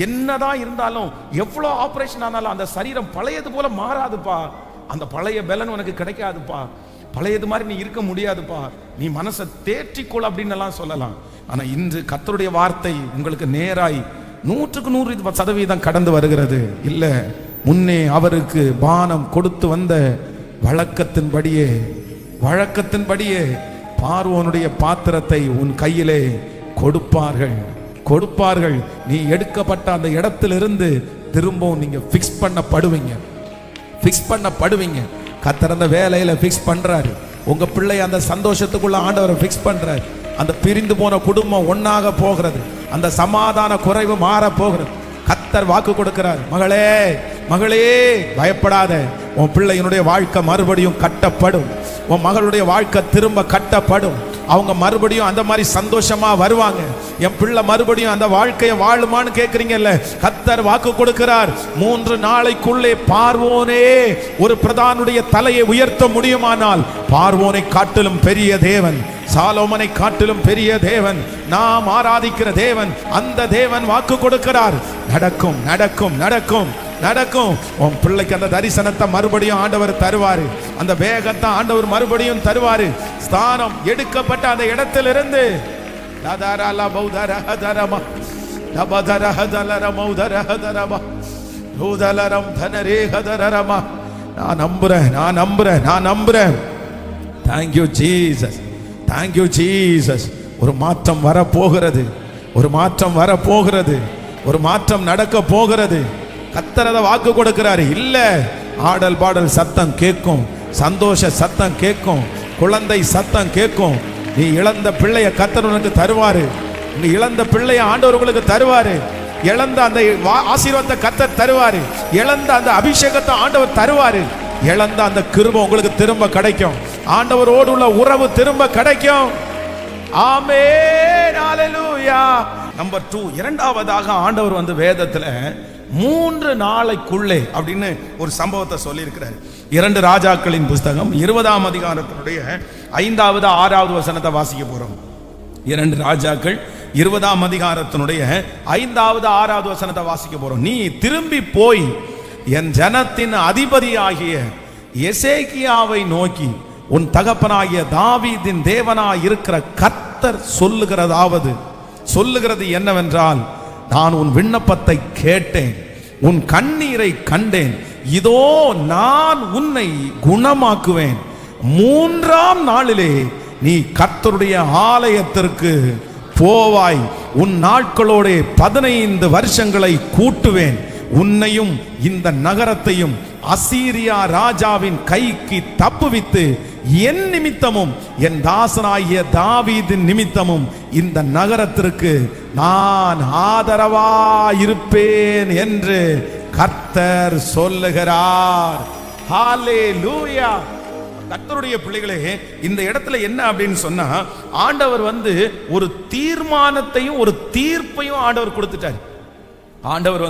என்னதான் இருந்தாலும் எவ்வளோ ஆபரேஷன் ஆனாலும் அந்த சரீரம் பழையது போல மாறாதுப்பா, அந்த பழைய பலன் உனக்கு கிடைக்காதுப்பா, பழையது மாதிரி நீ இருக்க முடியாதுப்பா, நீ மனசை தேற்றிக்கொள் அப்படின்னு எல்லாம் சொல்லலாம். ஆனா இன்று கர்த்தருடைய வார்த்தை உங்களுக்கு நேராய் 100% கடந்து வருகிறது. இல்ல, முன்னே அவருக்கு பானம் கொடுத்து வந்த வழக்கத்தின்படியே பார்வோனுடைய பாத்திரத்தை உன் கையிலே கொடுப்பார்கள். நீ எடுக்கப்பட்ட அந்த இடத்திலிருந்து திரும்பவும் நீங்க ஃபிக்ஸ் பண்ணப்படுவீங்க. கர்த்தர் அந்த வேலையில ஃபிக்ஸ் பண்றாரு. உங்க பிள்ளை அந்த சந்தோஷத்துக்குள்ள ஆண்டவரை ஃபிக்ஸ் பண்றாரு. அந்த பிரிந்து போன குடும்பம் ஒன்னாக போகிறது, அந்த சமாதான குறைவு மாற போகிறது. கர்த்தர் வாக்கு கொடுக்கிறார், மகளே பயப்படாத, உன் பிள்ளையினுடைய வாழ்க்கை மறுபடியும் கட்டப்படும், உன் மகளுடைய வாழ்க்கை திரும்ப கட்டப்படும், அவங்க மறுபடியும் அந்த மாதிரி சந்தோஷமா வருவாங்க. என் பிள்ளை மறுபடியும் அந்த வாழ்க்கையை வாழுமான்னு கேட்குறீங்கல்ல, கர்த்தர் வாக்கு கொடுக்கிறார். 3 நாளைக்குள்ளே பார்வோனே ஒரு பிரதானுடைய தலையை உயர்த்த முடியுமானால், பார்வோனை காட்டிலும் பெரிய தேவன், சாலோமனை காட்டிலும் பெரிய தேவன், நாம் ஆராதிக்கிற தேவன், அந்த தேவன் வாக்கு கொடுக்கிறார். நடக்கும். உன் பிள்ளைக்கு அந்த தரிசனத்தை மறுபடியும் ஆண்டவர் தருவாரு, அந்த வேகத்தை ஆண்டவர் மறுபடியும் தருவாரு. ஸ்தானம் எடுக்கப்பட்ட அந்த இடத்திலிருந்து நான் நம்புறேன். Thank you Jesus. ஒரு மாற்றம் நடக்க போகிறது. கர்த்தர் வாக்கு கொடுக்கிறாரு. இல்ல, ஆடல் பாடல் சத்தம் கேட்கும், சந்தோஷ சத்தம் கேட்கும், குழந்தை சத்தம் கேட்கும். நீ இழந்த பிள்ளைய கர்த்தர் உனக்கு தருவாரு. நீ இழந்த பிள்ளைய ஆண்டவர் உங்களுக்கு தருவாரு. இழந்த அந்த ஆசீர்வாதத்தை கர்த்தர் தருவாரு. இழந்த அந்த அபிஷேகத்தை ஆண்டவர் தருவாரு. இழந்த அந்த கிருபை உங்களுக்கு திரும்ப கிடைக்கும். ஆண்டவரோடு உள்ள உறவு திரும்ப கிடைக்கும். ஆமென், ஹல்லேலூயா. நம்பர் 2, இரண்டாவதாக ஆண்டவர் வேதத்துல 3 நாளைக்குள்ளே அப்படின்னு ஒரு சம்பவத்தை சொல்லி இருக்கிறார். 2 ராஜாக்களின் புஸ்தகம் 20ஆம் அதிகாரத்தினுடைய 5வது 6வது வசனத்தை வாசிக்க போறோம். 2 ராஜாக்கள் 20ஆம் அதிகாரத்தினுடைய 5வது 6வது வசனத்தை வாசிக்க போறோம். நீ திரும்பி போய் என் ஜனத்தின் அதிபதியாகிய எசேக்கியாவை நோக்கி, உன் தகப்பனாகிய தாவீதின் தேவனாய் இருக்கிற கர்த்தர் சொல்லுகிறது என்னவென்றால், நான் உன் விண்ணப்பத்தை கேட்டேன், உன் கண்ணீரை கண்டேன், இதோ நான் உன்னை குணமாக்குவேன். 3ஆம் நாளிலே நீ கர்த்தருடைய ஆலயத்திற்கு போவாய், உன் நாட்களோட 15 வருஷங்களை கூட்டுவேன், உன்னையும் இந்த நகரத்தையும் அசீரியா ராஜாவின் கைக்கு தப்புவித்து என் நிமித்தமும் என் தாசனாகிய தாவீதின் நிமித்தமும் இந்த நகரத்திற்கு நான் ஆதரவாயிருப்பேன் என்று கர்த்தர் சொல்லுகிறார். ஹல்லேலூயா. கர்த்தருடைய பிள்ளைகளே, இந்த இடத்துல என்ன அப்படின்னு சொன்னா, ஆண்டவர் ஒரு தீர்மானத்தையும் ஒரு தீர்ப்பையும் ஆண்டவர் கொடுத்துட்டார். ஆண்டவர்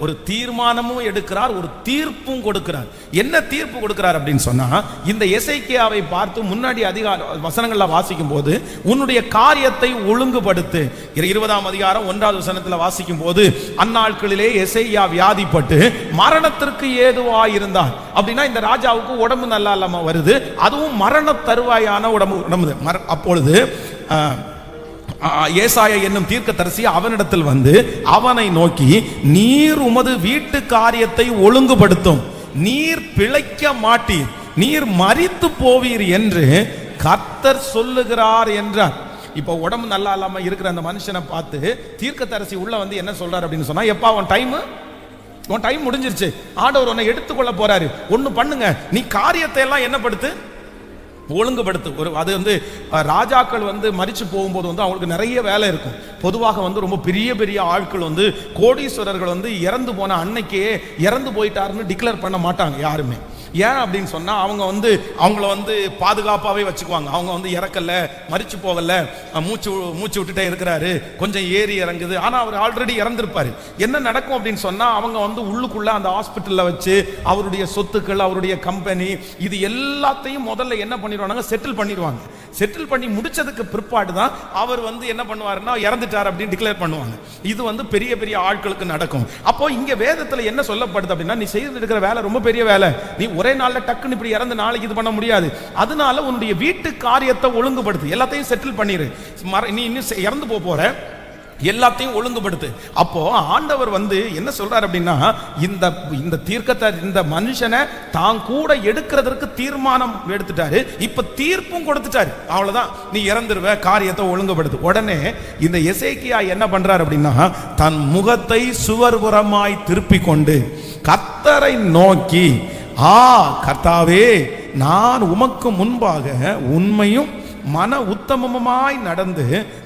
ஒரு தீர்மானமும் எடுக்கிறார், ஒரு தீர்ப்பும் கொடுக்கிறார். என்ன தீர்ப்பு கொடுக்கிறார் அப்படின்னு சொன்னா, இந்த எசேக்கியாவை பார்த்து முன்னாடி அதிகார வசனங்கள்ல வாசிக்கும் போது, உன்னுடைய காரியத்தை ஒழுங்குபடுத்து. 20ஆம் அதிகாரம் 1வது வசனத்துல வாசிக்கும் போது, அந்நாட்களிலே எசேக்கியா வியாதிப்பட்டு மரணத்திற்கு ஏதுவாயிருந்தான். அப்படின்னா இந்த ராஜாவுக்கு உடம்பு நல்லா இல்லாம வருது, அதுவும் மரண தருவாயான உடம்பு. அப்பொழுது ஏசாயா என்னும் தீர்க்கதரிசி அவனிடத்தில் அவனை நோக்கி, நீர் உமது வீட்டு காரியத்தை ஒழுங்குபடுத்தும், நீர் பிழைக்க மாட்டீர், நீர் மரித்து போவீர் என்று கர்த்தர் சொல்லுகிறார் என்றார். இப்போ உடம்பு நல்லா இல்லாம இருக்கிற அந்த மனுஷனை பார்த்து தீர்க்கதரிசி உள்ள என்ன சொல்றாரு அப்படின்னு சொன்னா, எப்பா உன் டைம் முடிஞ்சிருச்சு, ஆண்டவர் உன்னை எடுத்துக்கொள்ள போறாரு, ஒண்ணு பண்ணுங்க, நீ காரியத்தை எல்லாம் என்ன படுத்து, ஒழுங்குபடுத்து. அது ராஜாக்கள் மரிச்சு போகும்போது அவங்களுக்கு நிறைய வேலை இருக்கும். பொதுவாக ரொம்ப பெரிய பெரிய ஆட்கள் கோடீஸ்வரர்கள் இறந்து போன அன்னைக்கே இறந்து போயிட்டாருன்னு டிக்ளேர் பண்ண மாட்டாங்க யாருமே. ஏன் அப்படின்னு சொன்னா, அவங்க அவங்கள பாதுகாப்பாவே வச்சுக்குவாங்க. அவங்க இறக்கல, மரிச்சு போகல, மூச்சு விட்டுட்டே இருக்கிறாரு, கொஞ்சம் ஏறி இறங்குது, ஆனா அவர் ஆல்ரெடி இறந்திருப்பாரு. என்ன நடக்கும் அப்படின்னு சொன்னா, அவங்க உள்ளுக்குள்ள அந்த ஹாஸ்பிட்டல்ல வச்சு அவருடைய சொத்துக்கள், அவருடைய கம்பெனி, இது எல்லாத்தையும் முதல்ல என்ன பண்ணிடுவாங்க, செட்டில் பண்ணிடுவாங்க. செட்டில் பண்ணி முடிச்சதுக்கு பிற்பாடு தான் அவர் என்ன பண்ணுவாருன்னா, இறந்துட்டார் அப்படின்னு டிக்ளேர் பண்ணுவாங்க. இது பெரிய பெரிய ஆட்களுக்கு நடக்கும். அப்போ இங்க வேதத்துல என்ன சொல்லப்படுது அப்படின்னா, நீ செய்து இருக்கிற வேலை ரொம்ப பெரிய வேலை, நீ ஒரே நாள்ல டக்குன்னு இப்படி இறந்து நாளைக்கு இது பண்ண முடியாது. அதனால உன்னுடைய வீட்டு காரியத்தை ஒழுங்குபடுத்து, எல்லாத்தையும் செட்டில் பண்ணிரு. நீ இன்னும் இறந்து போற, எல்லாத்தையும் ஒழுங்குபடுத்து. அப்போ ஆண்டவர் என்ன சொல்றாரு அப்படின்னா, இந்த தீர்க்கத்தை, இந்த மனுஷனை தான் கூட எடுக்கிறதுக்கு தீர்மானம் எடுத்துட்டாரு, இப்ப தீர்ப்பும் கொடுத்துட்டாரு. அவ்வளவுதான், நீ இறந்துருவ, காரியத்தை ஒழுங்குபடுத்து. உடனே இந்த எசேக்கியா என்ன பண்றாரு அப்படின்னா, தன் முகத்தை சுவர்புறமாய் திருப்பி கொண்டு கர்த்தரை நோக்கி, கர்த்தாவே, நான் உமக்கு முன்பாக உண்மையும் மன உத்தமமாய் நடந்து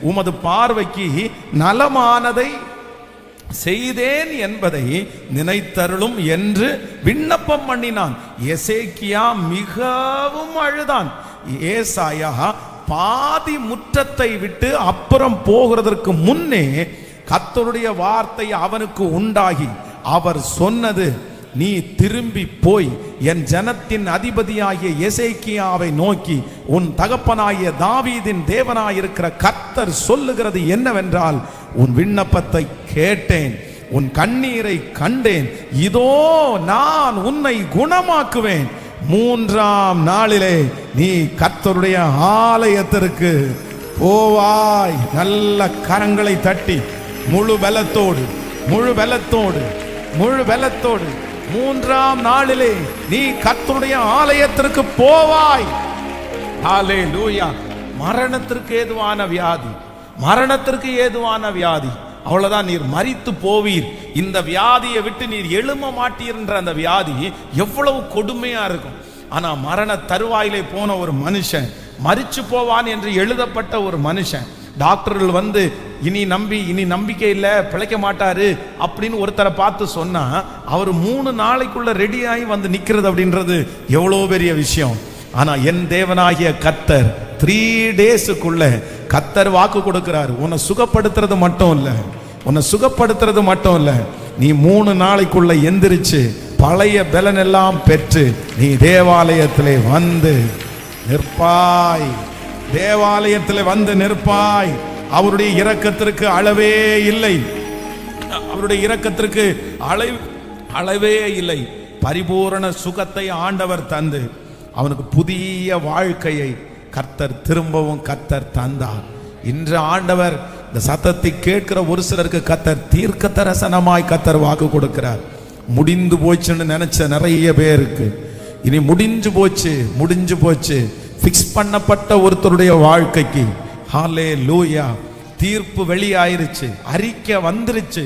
உமது பார்வைக்கு நலமானதை செய்தேன் என்பதை நினைத்தருளும் என்று விண்ணப்பம் பண்ணினான். எசேக்கியா மிகவும் அழுதான். ஏசாயா பாதி முற்றத்தை விட்டு அப்புறம் போகிறதற்கு முன்னே கர்த்தருடைய வார்த்தை அவனுக்கு உண்டாகி அவர் சொன்னது, நீ திரும்பி போய் என் ஜனத்தின் அதிபதியாகிய எசேக்கியாவை நோக்கி, உன் தகப்பனாகிய தாவீதின் தேவனாயிருக்கிற கர்த்தர் சொல்லுகிறது என்னவென்றால், உன் விண்ணப்பத்தை கேட்டேன், உன் கண்ணீரை கண்டேன், இதோ நான் உன்னை குணமாக்குவேன், 3ஆம் நாளிலே நீ கர்த்தருடைய ஆலயத்திற்கு போவாய். நல்ல கரங்களை தட்டி முழு பலத்தோடு 3ஆம் நாளிலே நீ கர்த்தருடைய ஆலயத்திற்கு போவாய். ஹல்லேலூயா. மரணத்திற்கு ஏதுவான வியாதி, அவ்வளவுதான், நீர் மரித்து போவீர். இந்த வியாதியை விட்டு நீர் எழும்ப மாட்டீர் என்ற அந்த வியாதி எவ்வளவு கொடுமையா இருக்கும். ஆனா மரண தருவாயிலே போன ஒரு மனுஷன், மரிச்சு போவான் என்று எழுதப்பட்ட ஒரு மனுஷன், டாக்டர்கள் இனி நம்பிக்கை இல்லை, பிழைக்க மாட்டாரு அப்படின்னு ஒருத்தரை பார்த்து சொன்னா, அவர் 3 நாளைக்குள்ள ரெடியாகி நிக்கிறது அப்படின்றது எவ்வளவு பெரிய விஷயம். ஆனா என் தேவனாகிய கர்த்தர் 3 டேஸுக்குள்ள கர்த்தர் வாக்கு கொடுக்கிறார். உன்னை சுகப்படுத்துறது மட்டும் இல்ல, நீ 3 நாளைக்குள்ள எந்திரிச்சு பழைய பலன் எல்லாம் பெற்று நீ தேவாலயத்திலே நிற்பாய். அவருடைய இரக்கத்திற்கு அளவே இல்லை. பரிபூரண சுகத்தை ஆண்டவர் தந்து அவனுக்கு புதிய வாழ்க்கையை கர்த்தர் தந்தார். இன்று ஆண்டவர் இந்த சத்தத்தை கேட்கிற ஒரு சிலருக்கு கர்த்தர் தீர்க்க தரிசனமாய் வாக்கு கொடுக்கிறார். முடிந்து போச்சுன்னு நினைச்ச நிறைய பேருக்கு இனி முடிஞ்சு போச்சு. ஃபிக்ஸ் பண்ணப்பட்ட ஒருத்தருடைய வாழ்க்கைக்கு ஹல்லேலூயா தீர்ப்பு வெளியாயிருச்சு, அறிக்கை வந்துருச்சு,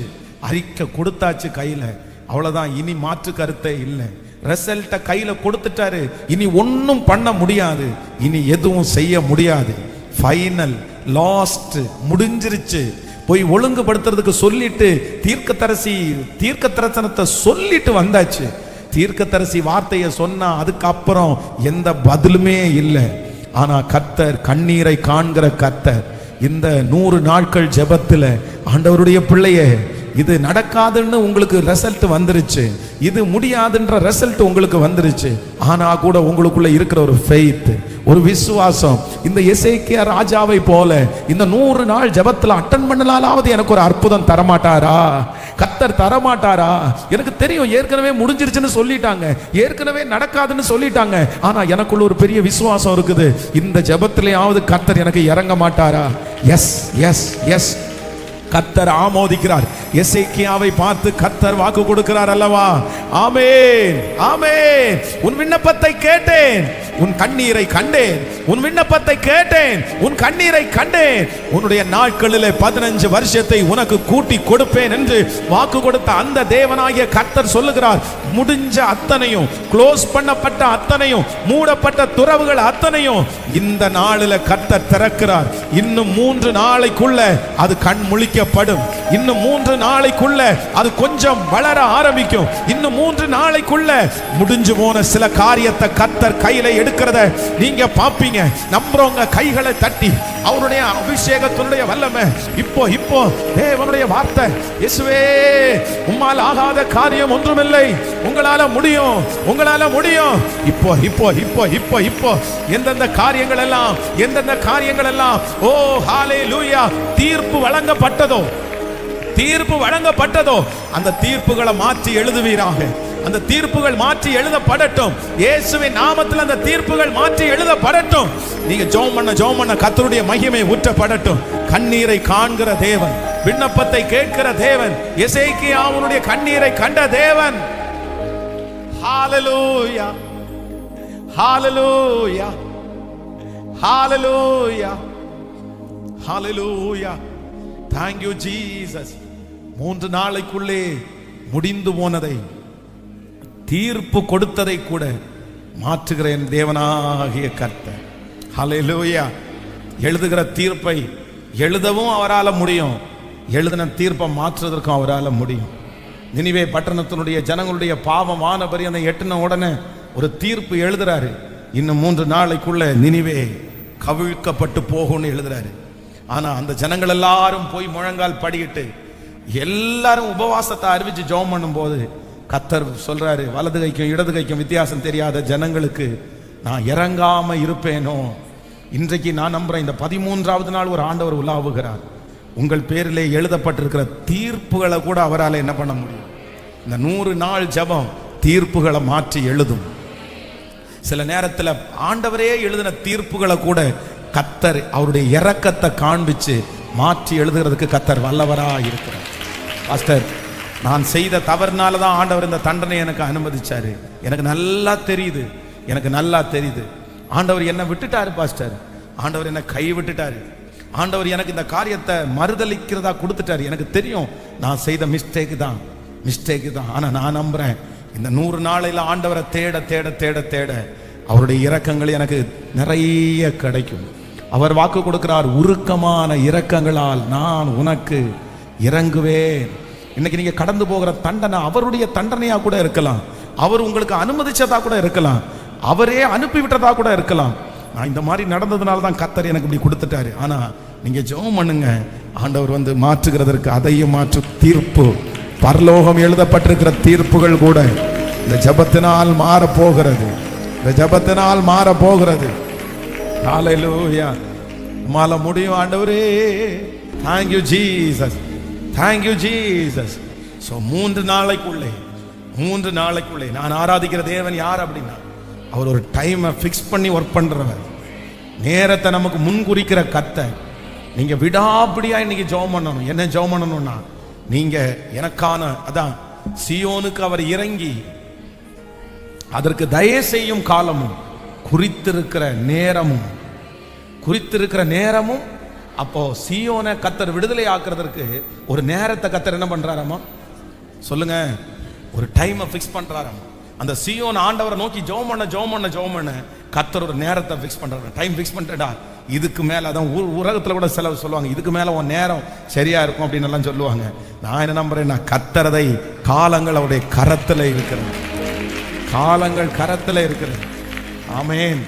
அறிக்கை கொடுத்தாச்சு கையில. அவ்வளவுதான், இனி மாற்று கருத்தே இல்லை. ரிசல்ட்ட கையில கொடுத்துட்டாரு, இனி ஒன்னும் பண்ண முடியாது, இனி எதுவும் செய்ய முடியாது. ஃபைனல், லாஸ்ட், முடிஞ்சிருச்சு. போய் ஒழுங்குபடுத்துறதுக்கு சொல்லிட்டு தீர்க்கதரிசனத்தை சொல்லிட்டு வந்தாச்சு. தீர்க்கதரிசி வார்த்தையை சொன்னா அதுக்கப்புறம் எந்த பதிலுமே இல்லை. ஆனா கர்த்தர், கண்ணீரை காண்கிற கர்த்தர், இந்த 100 நாட்கள் ஜெபத்துல ஆண்டவருடைய பிள்ளையே, இது நடக்காதுன்னு உங்களுக்கு ரிசல்ட் வந்துருச்சு, இது முடியாதுன்ற ரிசல்ட் உங்களுக்கு வந்துருச்சு. ஆனா கூட உங்களுக்குள்ள இருக்கிற ஒரு ஃபெய்த், ஒரு விசுவாசம், இந்த எசேக்கியா ராஜாவை போல இந்த 100 நாள் ஜெபத்துல அட்டன் பண்ணலாலாவது எனக்கு ஒரு அற்புதம் தரமாட்டாரா? கர்த்தர் தரமாட்டாரா? எனக்கு தெரியும் ஏற்கனவே முடிஞ்சிருச்சுன்னு சொல்லிட்டாங்க, ஏற்கனவே நடக்காதுன்னு சொல்லிட்டாங்க. ஆனா எனக்குள்ள ஒரு பெரிய விசுவாசம் இருக்குது, இந்த ஜெபத்திலேயாவது கர்த்தர் எனக்கு இறங்க மாட்டாரா? எஸ் எஸ் எஸ், கர்த்தர் ஆமோதிக்கிறார். எசேக்கியாவை பார்த்து கர்த்தர் வாக்கு கொடுக்கிறார் அல்லவா? ஆமென் ஆமென். உன் விண்ணப்பத்தை கேட்டேன், உன் கண்ணீரை கண்டேன். உன் விண்ணப்பத்தை கேட்டேன், உன் கண்ணீரை கண்டேன். உன்னுடைய நாட்களிலே 15 வருஷத்தை உனக்கு கூட்டி கொடுப்பேன் என்று வாக்கு கொடுத்த அந்த தேவனாகிய கர்த்தர் சொல்லுகிறார். முடிஞ்ச அத்தனையும், க்ளோஸ் பண்ணப்பட்ட அத்தனையும், மூடப்பட்ட துறவுகள் அத்தனையும் இந்த நாளில் கர்த்தர் திறக்கிறார். இன்னும் 3 நாளைக்குள்ள அது கண் முழிக்கப்படும். இன்னும் 3 நாளைக்குள்ள அது கொஞ்சம் வளர ஆரம்பிக்கும். இன்னும் 3 நாளைக்குள்ள முடிஞ்சு போன சில காரியத்தை கர்த்தர் கையில எடுக்கிறத நீங்க பாப்பீங்க. நம்புறவங்க கைகளை தட்டி அவருடைய அபிஷேகத்தினுடைய வல்லமை இப்போ இப்போ தேவனுடைய வார்த்தை, இயேசுவே உம்மால் ஆகாத காரியம் ஒன்றுமில்லை, உங்களால முடியும், உங்களால முடியும். இப்போ இப்போ இப்போ இப்போ இப்போ எந்தெந்த காரியங்கள் எல்லாம் ஓ ஹalleluya, தீர்ப்பு வழங்கப்பட்டதோ அந்த தீர்ப்புகளை மாற்றி எழுதுவீராக. அந்த தீர்ப்புகள் மாற்றி எழுதப்படட்டும். இயேசுவின் நாமத்தில் அந்த தீர்ப்புகள் மாற்றி எழுதப்படட்டும். நீங்க ஜெபம் பண்ண கர்த்தருடைய மகிமை ஊற்றப்படட்டும். கண்ணீரை காண்கிற தேவன், விண்ணப்பத்தை கேட்கிற தேவன், எசேக்கியாவுடைய கண்ணீரை கண்ட தேவன். ஹalleluya ஹalleluya ஹalleluya ஹalleluya. Thank you Jesus. 3 நாளைக்குள்ளே முடிந்து போனதை, தீர்ப்பு கொடுத்ததை கூட மாற்றுகிற என் தேவனாகிய கர்த்தர். ஹல்லேலூயா. எழுதுகிற தீர்ப்பை எழுதவும் அவரால் முடியும், எழுதின தீர்ப்பை மாற்றுவதற்கும் அவரால் முடியும். நினிவே பட்டணத்தினுடைய ஜனங்களுடைய பாவம் வானபரியனை எட்டின உடனே ஒரு தீர்ப்பு எழுதுறாரு. இன்னும் 3 நாளைக்குள்ள நினிவே கவிழ்க்கப்பட்டு போகும்னு எழுதுறாரு. ஆனா அந்த ஜனங்கள் எல்லாரும் போய் முழங்கால் படிக்கிட்டு எல்லாரும் உபவாசத்தை அறிவிச்சு ஜெபம் பண்ணும் போது கர்த்தர் சொல்றாரு, வலது கைக்கும் இடது கைக்கும் வித்தியாசம் தெரியாத ஜனங்களுக்கு நான் இறங்காம இருப்பேனோ? இன்றைக்கு நான் நம்புறேன், இந்த 13வது நாள் ஒரு ஆண்டவர் உலாவுகிறார். உங்கள் பேரிலே எழுதப்பட்டிருக்கிற தீர்ப்புகளை கூட அவரால் என்ன பண்ண முடியும்? இந்த 100 நாள் ஜெபம் தீர்ப்புகளை மாற்றி எழுதும். சில நேரத்தில் ஆண்டவரே எழுதின தீர்ப்புகளை கூட கர்த்தர் அவருடைய இரக்கத்தை காண்பிச்சு மாற்றி எழுதுகிறதுக்கு கர்த்தர் வல்லவரா இருக்கிறார். பாஸ்டர், நான் செய்த தவறுனால தான் ஆண்டவர் இந்த தண்டனை எனக்கு அனுமதிச்சாரு. எனக்கு நல்லா தெரியுது. ஆண்டவர் என்னை விட்டுட்டாரு பாஸ்டர், ஆண்டவர் என்னை கை விட்டுட்டாரு, ஆண்டவர் எனக்கு இந்த காரியத்தை மறுதளிக்கிறதா கொடுத்துட்டாரு. எனக்கு தெரியும் நான் செய்த மிஸ்டேக் தான். ஆனா நான் நம்புறேன், இந்த 100 நாளையில ஆண்டவரை தேட அவருடைய இரக்கங்கள் எனக்கு நிறைய கிடைக்கும். அவர் வாக்கு கொடுக்கிறார், உருக்கமான இரக்கங்களால் நான் உனக்கு இறங்குவேன். இன்னைக்கு நீங்க கடந்து போகிற தண்டனை அவருடைய தண்டனையா கூட இருக்கலாம், அவர் உங்களுக்கு அனுமதிச்சதா கூட இருக்கலாம், அவரே அனுப்பிவிட்டதா கூட இருக்கலாம். நான் இந்த மாதிரி நடந்ததுனால தான் கர்த்தர் எனக்கு இப்படி கொடுத்துட்டாரு. ஆனா நீங்க ஜெபம் பண்ணுங்க, ஆண்டவர் வந்து மாற்றுகிறதற்கு அதையும் மாற்று தீர்ப்பு, பரலோகம் எழுதப்பட்டிருக்கிற தீர்ப்புகள் கூட இந்த ஜெபத்தினால் மாற போகிறது. ஹalleluya. மால முடியும் ஆண்டவரே. thank you Jesus. so 3 நாளைக்குள்ளே நான் ஆராதிக்கிற தேவன் யார் அப்படின்னா, அவர் ஒரு டைமை ஃபிக்ஸ் பண்ணி ஒர்க் பண்றவர், நேரத்தை நமக்கு முன்குறிக்கிற கர்த்தர். நீங்க விடாப்பிடியா இன்னைக்கு ஜெபம் பண்ணணும். என்ன ஜெபம் பண்ணணும்னா, நீங்க எனக்கான அதான் சீயோனுக்கு அவர் இறங்கி அதற்கு தயை செய்யும் காலமும் குறித்திருக்கிற நேரமும் அப்போ சீயோனை கர்த்தர் விடுதலை ஆக்குறதற்கு ஒரு நேரத்தை கர்த்தர் என்ன பண்றாராமா சொல்லுங்க, ஒரு டைமை ஃபிக்ஸ் பண்றாராமா. அந்த சீயோன் ஆண்டவரை நோக்கி ஜெபம் பண்ண கர்த்தர் ஒரு நேரத்தை ஃபிக்ஸ் பண்றாரு. டைம் ஃபிக்ஸ் பண்ணிட்டா இதுக்கு மேல அதான் உலகத்துல கூட சிலர் சொல்லுவாங்க, இதுக்கு மேல உன் நேரம் சரியா இருக்கும் அப்படின்னு எல்லாம் சொல்லுவாங்க. நான் என்ன நம்புறேன், நான் கர்த்தரதை காலங்கள் அவருடைய கரத்துல இருக்கிறது, காலங்கள் கரத்துல இருக்கிறது. ஆமென்.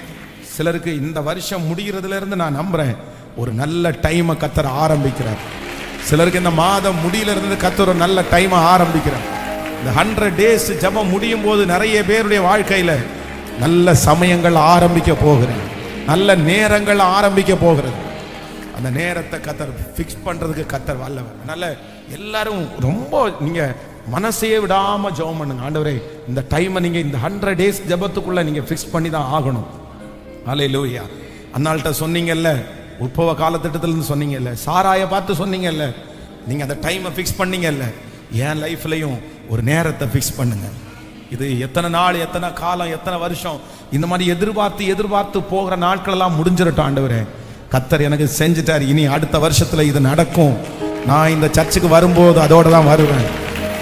சிலருக்கு இந்த வருஷம் முடிகிறதுல இருந்து நான் நம்புறேன் ஒரு நல்ல டைமை கர்த்தர் ஆரம்பிக்கிறார். சிலருக்கு இந்த மாதம் முடியல இருந்து கர்த்தர் ஒரு நல்ல டைமை ஆரம்பிக்கிறார். இந்த 100 days ஜெபம் முடியும் போது நிறைய பேருடைய வாழ்க்கையில நல்ல சமயங்கள் ஆரம்பிக்க போகிறது, நல்ல நேரங்கள் ஆரம்பிக்க போகிறது. அந்த நேரத்தை கர்த்தர் ஃபிக்ஸ் பண்றதுக்கு கர்த்தர் வல்லவர். அதனால எல்லாரும் ரொம்ப நீங்க மனசையே விடாம ஜெபம் பண்ணுங்க. ஆண்டவரே இந்த டைமை நீங்க இந்த 100 days ஜெபத்துக்குள்ள நீங்க ஃபிக்ஸ் பண்ணி தான் ஆகணும். ஹல்லேலூயா. அன்னாள்கிட்ட சொன்னீங்கல்ல, உற்பவ காலத்திட்டத்திலிருந்து சொன்னீங்கல்ல, சாராயை பார்த்து சொன்னீங்கல்ல, நீங்க அந்த டைமை ஃபிக்ஸ் பண்ணீங்கல்ல. என் லைஃப்லையும் ஒரு நேரத்தை ஃபிக்ஸ் பண்ணுங்க. இது எத்தனை நாள், எத்தனை காலம், எத்தனை வருஷம் இந்த மாதிரி எதிர்பார்த்து போகிற நாட்கள் எல்லாம் முடிஞ்சிடட்டும். ஆண்டவரே கர்த்தர் எனக்கு செஞ்சுட்டார், இனி அடுத்த வருஷத்துல இது நடக்கும். நான் இந்த சர்ச்சுக்கு வரும்போது அதோட தான் வருவேன்.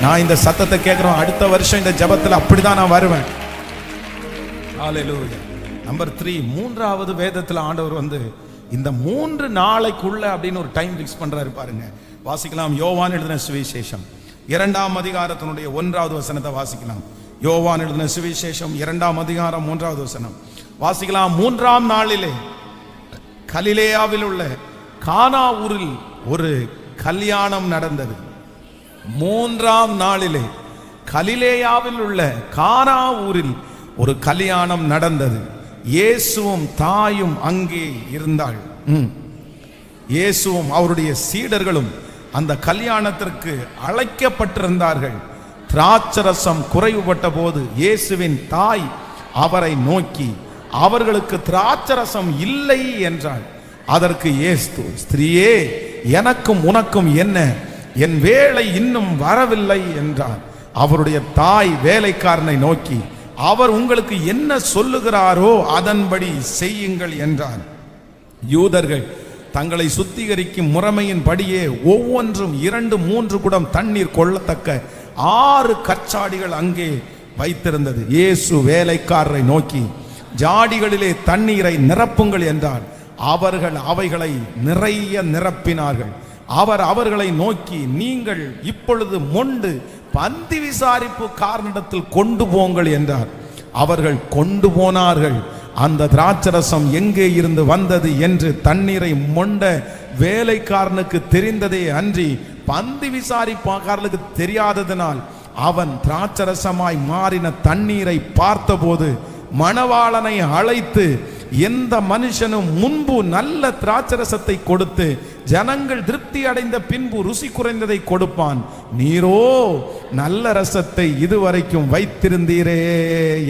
நான் இந்த சத்தத்தை கேட்கிறோம், அடுத்த வருஷம் இந்த ஜெபத்துல அப்படிதான் நான் வருவேன். ஹல்லேலூயா. நம்பர் 3, மூன்றாவது வேதத்துல ஆண்டவர் வந்து இந்த 3 நாளைக்குள்ள அப்படின்னு ஒரு டைம் ஃபிக்ஸ் பண்றாரு பாருங்க. வாசிக்கலாம். யோவான் எழுதின சுவிசேஷம் 2ஆம் அதிகாரத்தினுடைய 1வது வசனத்தை வாசிக்கலாம். யோவான் எழுதின சுவிசேஷம் 2ஆம் அதிகாரம் 3வது வசனம் வாசிக்கலாம். 3ஆம் நாளிலே கலிலேயாவில் உள்ள கானா ஊரில் ஒரு கல்யாணம் நடந்தது. 3ஆம் நாளிலே கலிலேயாவில் உள்ள கானா ஊரில் ஒரு கல்யாணம் நடந்தது. இயேசுவும் தாயும் அங்கே இருந்தாள். இயேசுவும் அவருடைய சீடர்களும் அந்த கல்யாணத்திற்கு அழைக்கப்பட்டிருந்தார்கள். திராட்சரசம் குறைவுபட்ட போது இயேசுவின் தாய் அவரை நோக்கி, அவர்களுக்கு திராட்சரசம் இல்லை என்றாள். அதற்கு இயேசு, ஸ்திரீயே, எனக்கும் உனக்கும் என்ன, என் வேளை இன்னும் வரவில்லை என்றார். அவருடைய தாய் வேலைக்காரனை நோக்கி, அவர் உங்களுக்கு என்ன சொல்லுகிறாரோ அதன்படி செய்யுங்கள் என்றார். யூதர்கள் தங்களை சுத்திகரிக்கும் முறைமையின் படியே ஒவ்வொன்றும் 2-3 குடம் தண்ணீர் கொள்ளத்தக்க 6 கற்சாடிகள் அங்கே வைத்திருந்தது. இயேசு வேலைக்காரரை நோக்கி, ஜாடிகளிலே தண்ணீரை நிரப்புங்கள் என்றார். அவர்கள் அவைகளை நிறைய நிரப்பினார்கள். அவர் அவர்களை நோக்கி, நீங்கள் இப்பொழுது மொண்டு பந்தி விசாரிப்பு காரணத்தில் கொண்டு போங்கள் என்றார். அவர்கள் கொண்டு போனார்கள். அந்த திராட்சரசம் எங்கே இருந்து வந்தது என்று தண்ணீரை மொண்ட வேலைக்காரனுக்கு தெரிந்ததே அன்றி பந்தி விசாரிப்பாளருக்கு தெரியாததினால் அவன் திராட்சரசமாய் மாறின தண்ணீரை பார்த்தபோது மணவாளனை அழைத்து, எந்த மனுஷனும் முன்பு நல்ல திராட்சரசத்தை கொடுத்து ஜனங்கள் திருப்தி அடைந்த பின்பு ருசி குறைந்ததை கொடுப்பான், நீரோ நல்ல ரசத்தை இதுவரைக்கும் வைத்திருந்தீரே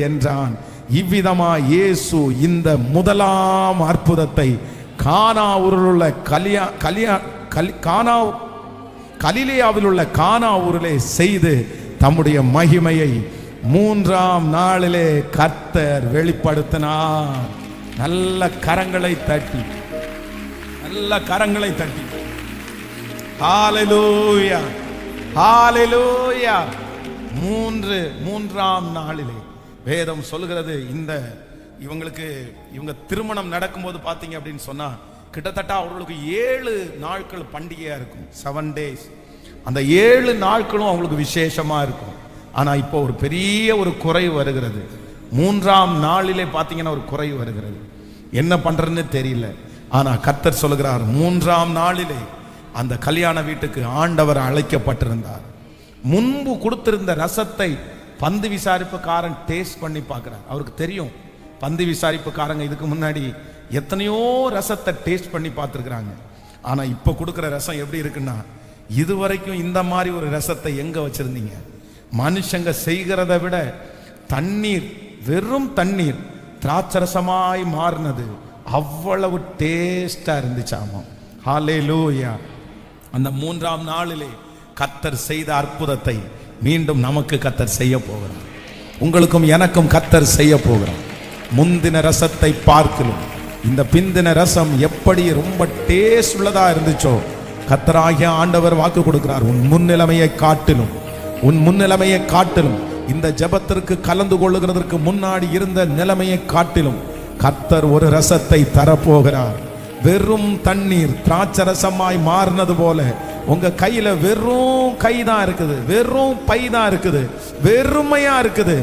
என்றான். இவ்விதமா இயேசு இந்த முதலாம் அற்புதத்தை கானா ஊரில் உள்ள கலிலேயாவில் உள்ள கானா ஊரிலே செய்து தம்முடைய மகிமையை 3ஆம் நாளிலே கர்த்தர் வெளிப்படுத்தினார். நல்ல கரங்களை தட்டி, நல்ல கரங்களை தட்டி ஹல்லேலூயா, ஹல்லேலூயா. 3ஆம் நாளிலே வேதம் சொல்கிறது, இவங்க திருமணம் நடக்கும்போது பார்த்தீங்க அப்படின்னு சொன்னா கிட்டத்தட்ட அவர்களுக்கு 7 நாட்கள் பண்டிகையா இருக்கும், 7 days. அந்த 7 நாட்களும் அவங்களுக்கு விசேஷமா இருக்கும். ஆனா இப்போ ஒரு பெரிய ஒரு குறைவு வருகிறது. 3ஆம் நாளிலே பார்த்தீங்கன்னா ஒரு குறைவு வருகிறது. என்ன பண்றதுன்னு தெரியல. ஆனா கர்த்தர் சொல்கிறார், 3ஆம் நாளிலே அந்த கல்யாண வீட்டுக்கு ஆண்டவர் அழைக்கப்பட்டிருந்தார். முன்பு கொடுத்திருந்த ரசத்தை பந்து விசாரிப்புக்காரன் டேஸ்ட் பண்ணி பார்க்கிறார். அவருக்கு தெரியும், பந்து விசாரிப்புக்காரங்க இதுக்கு முன்னாடி எத்தனையோ ரசத்தை டேஸ்ட் பண்ணி பார்த்துருக்குறாங்க. ஆனா இப்ப கொடுக்கிற ரசம் எப்படி இருக்குன்னா, இதுவரைக்கும் இந்த மாதிரி ஒரு ரசத்தை எங்க வச்சிருந்தீங்க? மனுஷங்க செய்கிறத விட தண்ணீர், வெறும் தண்ணீர் திராட்சரசமாய் மாறினது அவ்வளவு டேஸ்டா இருந்துச்சாமா. ஹல்லேலூயா. அந்த 3ஆம் நாளிலே கர்த்தர் செய்த அற்புதத்தை மீண்டும் நமக்கு கர்த்தர் செய்ய போகிறார். உங்களுக்கும் எனக்கும் கர்த்தர் செய்ய போகிறார். முந்தின ரசத்தை பார்க்கலும் இந்த பிந்தின ரசம் எப்படி ரொம்ப டேஸ்ட் உள்ளதா இருந்துச்சோ, கர்த்தராகிய ஆண்டவர் வாக்கு கொடுக்கிறார், உன் முன்னிலைமையை காட்டிலும், உன் முன்னிலைமையை காட்டிலும், இந்த ஜெபத்திற்கு கலந்து கொள்ளுகிறதற்கு முன்னாடி இருந்த நிலைமையை காட்டிலும் கர்த்தர் ஒரு ரசத்தை தரப்போகிறார். வெறும் தண்ணீர் திராட்சரசமாய் மாறினது போல உங்க கையில வெறும் கைதான் இருக்குது, வெறும் பை தான் இருக்குது, வெறுமையா இருக்குது.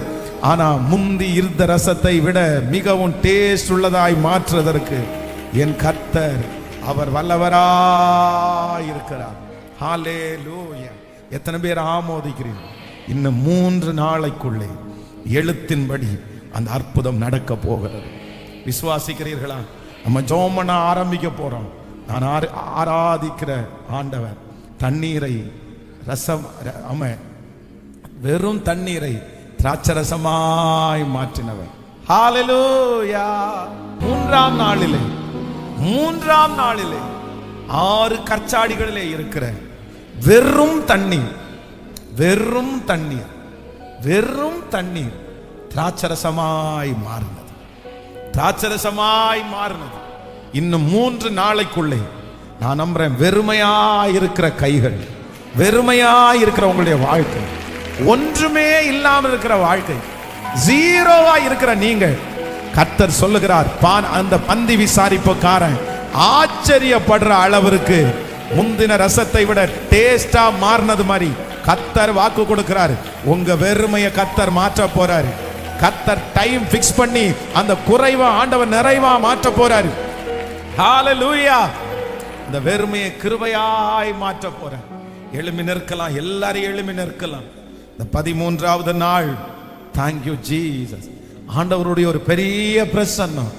ஆனா முந்தி இருந்த ரசத்தை விட மிகவும் டேஸ்ட் உள்ளதாய் மாற்றுவதற்கு என் கர்த்தர் அவர் வல்லவராய் இருக்கிறார். ஹல்லேலூயா. எத்தனை பேர் ஆமோதிக்கிறீர்கள்? இன்னும் 3 நாளைக்குள்ளே எழுத்தின்படி அந்த அற்புதம் நடக்க போகிறது. விசுவாசிக்கிறீர்களா? நம்ம ஜெபம் பண்ண ஆரம்பிக்க போறோம். நான் ஆராதிக்கிற ஆண்டவர் தண்ணீரை ரசம், வெறும் தண்ணீரை திராட்சரசமாய் மாற்றினவர். ஹல்லேலூயா. 3ஆம் நாளிலே 6 கற்சாடிகளிலே இருக்கிற வெறும் தண்ணீர், வெறும் தண்ணீர், வெறும் தண்ணீர் திராட்சரசமாய் மாறினது, திராட்சரசமாய் மாறினது. இன்னும் 3 நாளைக்குள்ளே நான் நம்புறேன், வெறுமையாய் இருக்கிற கைகள், வெறுமையாய் இருக்கிற உங்களுடைய வாழ்க்கை, ஒன்றுமே இல்லாமல் இருக்கிற வாழ்க்கை, ஜீரோவா இருக்கிற நீங்கள், கர்த்தர் சொல்லுகிறார், அந்த பந்தி விசாரிப்புக்காரன் ஆச்சரியப்படுற அளவிற்கு முந்தின ரசத்தை விட டேஸ்டா மாறினது மாதிரி கர்த்தர் வாக்கு கொடுக்கிறார். உங்க வெறுமையை கர்த்தர் மாற்ற போறாரு. கர்த்தர் டைம் பிக்ஸ் பண்ணி அந்த குறைவா ஆண்டவர் நிறைவா மாற்ற போறாரு. ஹல்லேலூயா. இந்த வெறுமையை கிருபையாய் மாற்ற போறார். எழுமி நிற்கலாம், எல்லாரும் எழுமி நிற்கலாம். இந்த 13வது நாள், தேங்க்யூ ஜீசஸ், ஆண்டவருடைய ஒரு பெரிய பிரசன்னம்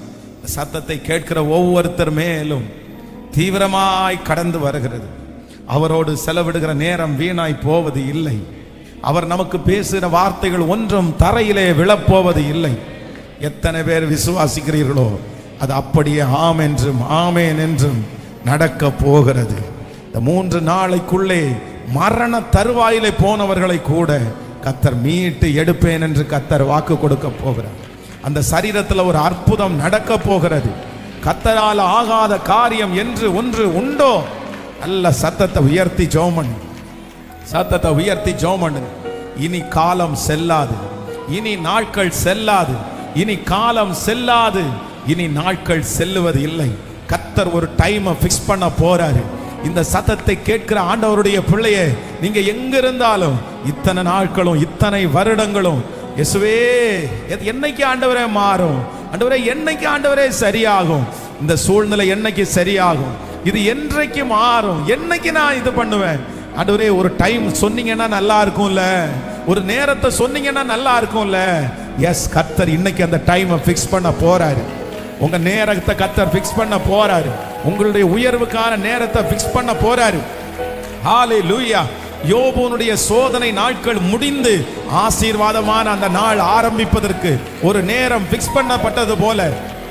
சத்தத்தை கேட்கிற ஒவ்வொருத்தர் மேலும் தீவிரமாய் கடந்து வருகிறது. அவரோடு செலவிடுகிற நேரம் வீணாய் போவது இல்லை. அவர் நமக்கு பேசுகிற வார்த்தைகள் ஒன்றும் தரையிலே விழப்போவது இல்லை. எத்தனை பேர் விசுவாசிக்கிறீர்களோ அது அப்படியே ஆம் என்றும் ஆமேன் என்றும் நடக்க போகிறது. இந்த 3 நாளைக்குள்ளே மரண தருவாயிலே போனவர்களை கூட கர்த்தர் மீட்டு எடுப்பேன் என்று கர்த்தர் வாக்கு கொடுக்க போகிறார். அந்த சரீரத்தில் ஒரு அற்புதம் நடக்க போகிறது. கர்த்தரால் ஆகாத காரியம் என்று ஒன்று உண்டோ? நல்ல சத்தத்தை உயர்த்தி ஜெபம் பண்ணு, சத்தத்தை உயர்த்தி ஜெபம் பண்ணு. இனி காலம் செல்லாது, இனி நாட்கள் செல்லாது, இனி காலம் செல்லாது, இனி நாட்கள் செல்லுவது இல்லை. கர்த்தர் ஒரு டைமை ஃபிக்ஸ் பண்ண போறாரு. இந்த சத்தத்தை கேட்கிற ஆண்டவருடைய பிள்ளையே, நீங்க எங்க இருந்தாலும் இத்தனை நாட்களும் இத்தனை வருடங்களும், இயேசுவே என்னைக்கு ஆண்டவரே மாறும், ஆண்டவரே என்னைக்கு ஆண்டவரே சரியாகும், இந்த சூழ்நிலை என்னைக்கு சரியாகும், இது என்றைக்கு மாறும், என்னைக்கு நான் இது பண்ணுவேன், ஆண்டவரே ஒரு டைம் சொன்னீங்கன்னா நல்லா இருக்கும்ல, ஒரு நேரத்தை சொன்னீங்கன்னா நல்லா இருக்கும்ல. எஸ், கர்த்தர் இன்னைக்கு அந்த டைமை ஃபிக்ஸ் பண்ண போறாரு. உங்க நேரத்தை கர்த்தர் ஃபிக்ஸ் பண்ண போறாரு. உங்களுடைய உயர்வுக்கான நேரத்தை ஃபிக்ஸ் பண்ண போறாரு. ஹல்லேலூயா. யோபுனுடைய சோதனை நாட்கள் முடிந்து ஆசீர்வாதமான அந்த நாள் ஆரம்பிப்பதற்கு ஒரு நேரம் ஃபிக்ஸ் பண்ணப்பட்டது போல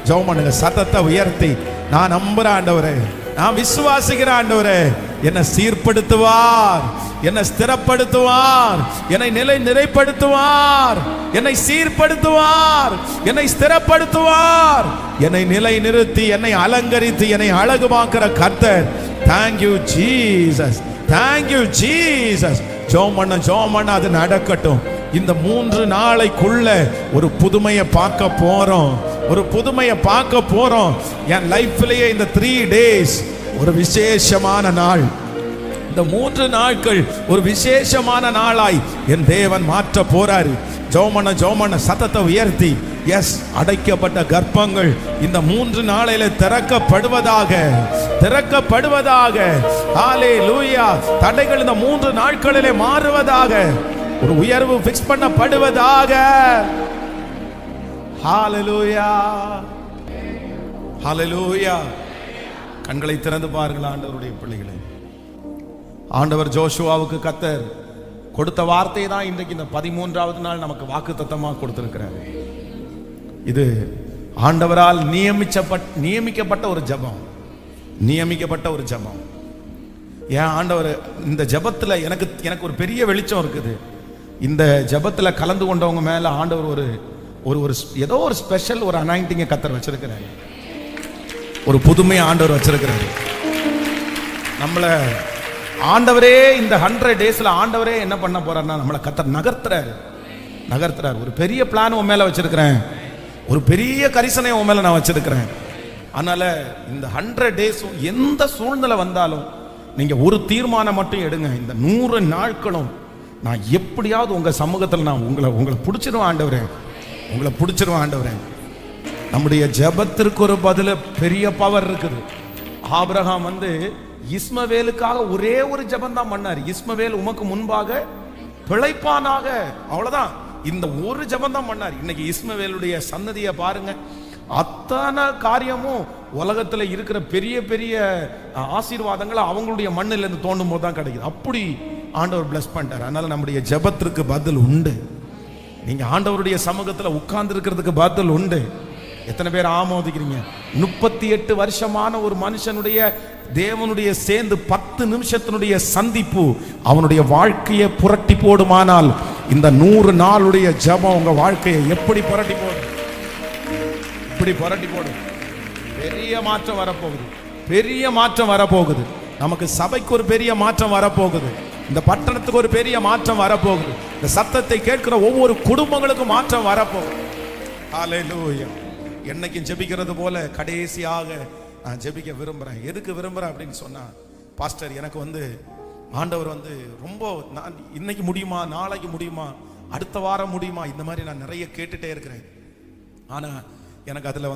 ஜெபம் பண்ணுங்க. சத்தத்தை உயர்த்தி, நான் நம்புற ஆண்டவரே, நான் விசுவாசிக்கிற ஆண்டவரே, என்னை சீர்படுத்துவார், என்னை ஸ்திரப்படுத்துவார், என்னை நிறைப்படுத்துவார், என்னை சீர்படுத்துவார், என்னை ஸ்திரப்படுத்துவார், என்னை நிலை நிறுத்தி என்னை அலங்கரித்து என்னை அழகுமாக்குற கர்த்தர். Thank you Jesus, thank you Jesus. ஜெபம் பண்ண அது நடக்கட்டும். இந்த 3 நாளைக்குள்ள ஒரு புதுமையை பார்க்க போறோம், ஒரு புதுமையை பார்க்க போறோம். என் லைஃப்லயே இந்த 3 days ஒரு விசேஷமான நாள். இந்த 3 நாட்கள் ஒரு விசேஷமான நாளாய் என் தேவன் மாற்ற போறாரு. ஜெபம் சத்தத்தை உயர்த்தி, எஸ், அடைக்கப்பட்ட கர்ப்பங்கள் இந்த 3 நாளில திறக்கப்படுவதாக, திறக்கப்படுவதாக. ஹல்லேலூயா. தடைகள் இந்த 3 நாட்களிலே மாறுவதாக, ஒரு உயர்வு ஃபிக்ஸ் பண்ணப்படுவதாக. ஹல்லேலூயா, ஹல்லேலூயா. கண்களை திறந்து பாருங்கள் ஆண்டவருடைய பிள்ளைகளே. ஆண்டவர் ஜோஷுவாவுக்கு கர்த்தர் கொடுத்த வார்த்தை தான் இன்றைக்கு இந்த 13வது நாள் நமக்கு வாக்குத்தத்தமாக கொடுத்திருக்கிறார். இது ஆண்டவரால் நியமிக்கப்பட்ட ஒரு ஜெபம், நியமிக்கப்பட்ட ஒரு ஜெபம். ஏன் ஆண்டவர் இந்த ஜெபத்தில் எனக்கு ஒரு பெரிய வெளிச்சம் இருக்குது. இந்த ஜெபத்தில் கலந்து கொண்டவங்க மேல ஆண்டவர் ஒரு ஏதோ ஒரு ஸ்பெஷல் ஒரு அனாயிண்டிங்கை கர்த்தர் வச்சிருக்கிறார். ஒரு புதுமையை ஆண்டவர் வச்சிருக்கிறாரு. நம்மள ஆண்டவரே இந்த 100 டேஸ்ல ஆண்டவரே என்ன பண்ண போறாருன்னா நம்மளை கர்த்தர் நகர்த்துறாரு. ஒரு பெரிய பிளான் உன் மேல வச்சிருக்கிறேன், ஒரு பெரிய கரிசனை உன் மேல நான் வச்சிருக்கிறேன். அதனால இந்த 100 டேஸும் எந்த சூழ்நிலை வந்தாலும் நீங்க ஒரு தீர்மானம் மட்டும் எடுங்க. இந்த 100 நாட்களும் நான் எப்படியாவது உங்க சமூகத்தில் நான் உங்களை பிடிச்சிருவேன் ஆண்டவரே, உங்களை பிடிச்சிருவேன் ஆண்டவரே. நம்முடைய ஜெபத்திற்கு ஒரு பதில பெரிய பவர் இருக்குது. ஆபிரகாம் இஸ்மவேலுக்காக ஒரே ஒரு ஜெபம் தான் பண்ணார். இஸ்மவேல் உமக்கு முன்பாக பிழைப்பானாக, அவ்வளவுதான். இந்த ஒரு ஜெபம் தான் பண்ணார். இன்னைக்கு இஸ்மவேலுடைய சன்னதியை பாருங்க, அத்தனை காரியமும் உலகத்துல இருக்கிற பெரிய பெரிய ஆசீர்வாதங்கள் அவங்களுடைய மண்ணில இருந்து தோண்டும் போது தான் கிடைக்குது. அப்படி ஆண்டவர் பிளஸ் பண்ணிட்டார். அதனால நம்முடைய ஜெபத்திற்கு பதில் உண்டு. நீங்க ஆண்டவருடைய சமூகத்துல உட்கார்ந்து இருக்கிறதுக்கு பதில் உண்டு. எத்தனை பேர் ஆமோதிக்கிறீங்க? 38 வருஷமான ஒரு மனுஷனுடைய தேவனுடைய சேர்ந்து 10 நிமிஷத்தினுடைய சந்திப்பு அவனுடைய வாழ்க்கையை புரட்டி போடுமானால் இந்த 100 நாளுடைய ஜெபம் உங்க வாழ்க்கையை எப்படி புரட்டி போடும்? இப்படி புரட்டி போடும். பெரிய மாற்றம் வரப்போகுது, பெரிய மாற்றம் வரப்போகுது. நமக்கு சபைக்கு ஒரு பெரிய மாற்றம் வரப்போகுது. இந்த பட்டணத்துக்கு ஒரு பெரிய மாற்றம் வரப்போகுது. இந்த சத்தத்தை கேட்கிற ஒவ்வொரு குடும்பங்களுக்கும் மாற்றம் வரப்போகுது. ஹல்லேலூயா. என்னைக்கும் ஜெபிக்கிறது போல கடைசியாக நான் ஜெபிக்க விரும்புறேன். எதுக்கு விரும்புறேன் அப்படின்னு சொன்னா, பாஸ்டர் எனக்கு ஆண்டவர் ரொம்ப நான் இன்னைக்கு முடியுமா, நாளைக்கு முடியுமா, அடுத்த வாரம் முடியுமா, இந்த மாதிரி நான் நிறைய கேட்டுட்டே இருக்கிறேன். ஆனா எனக்கு அதுல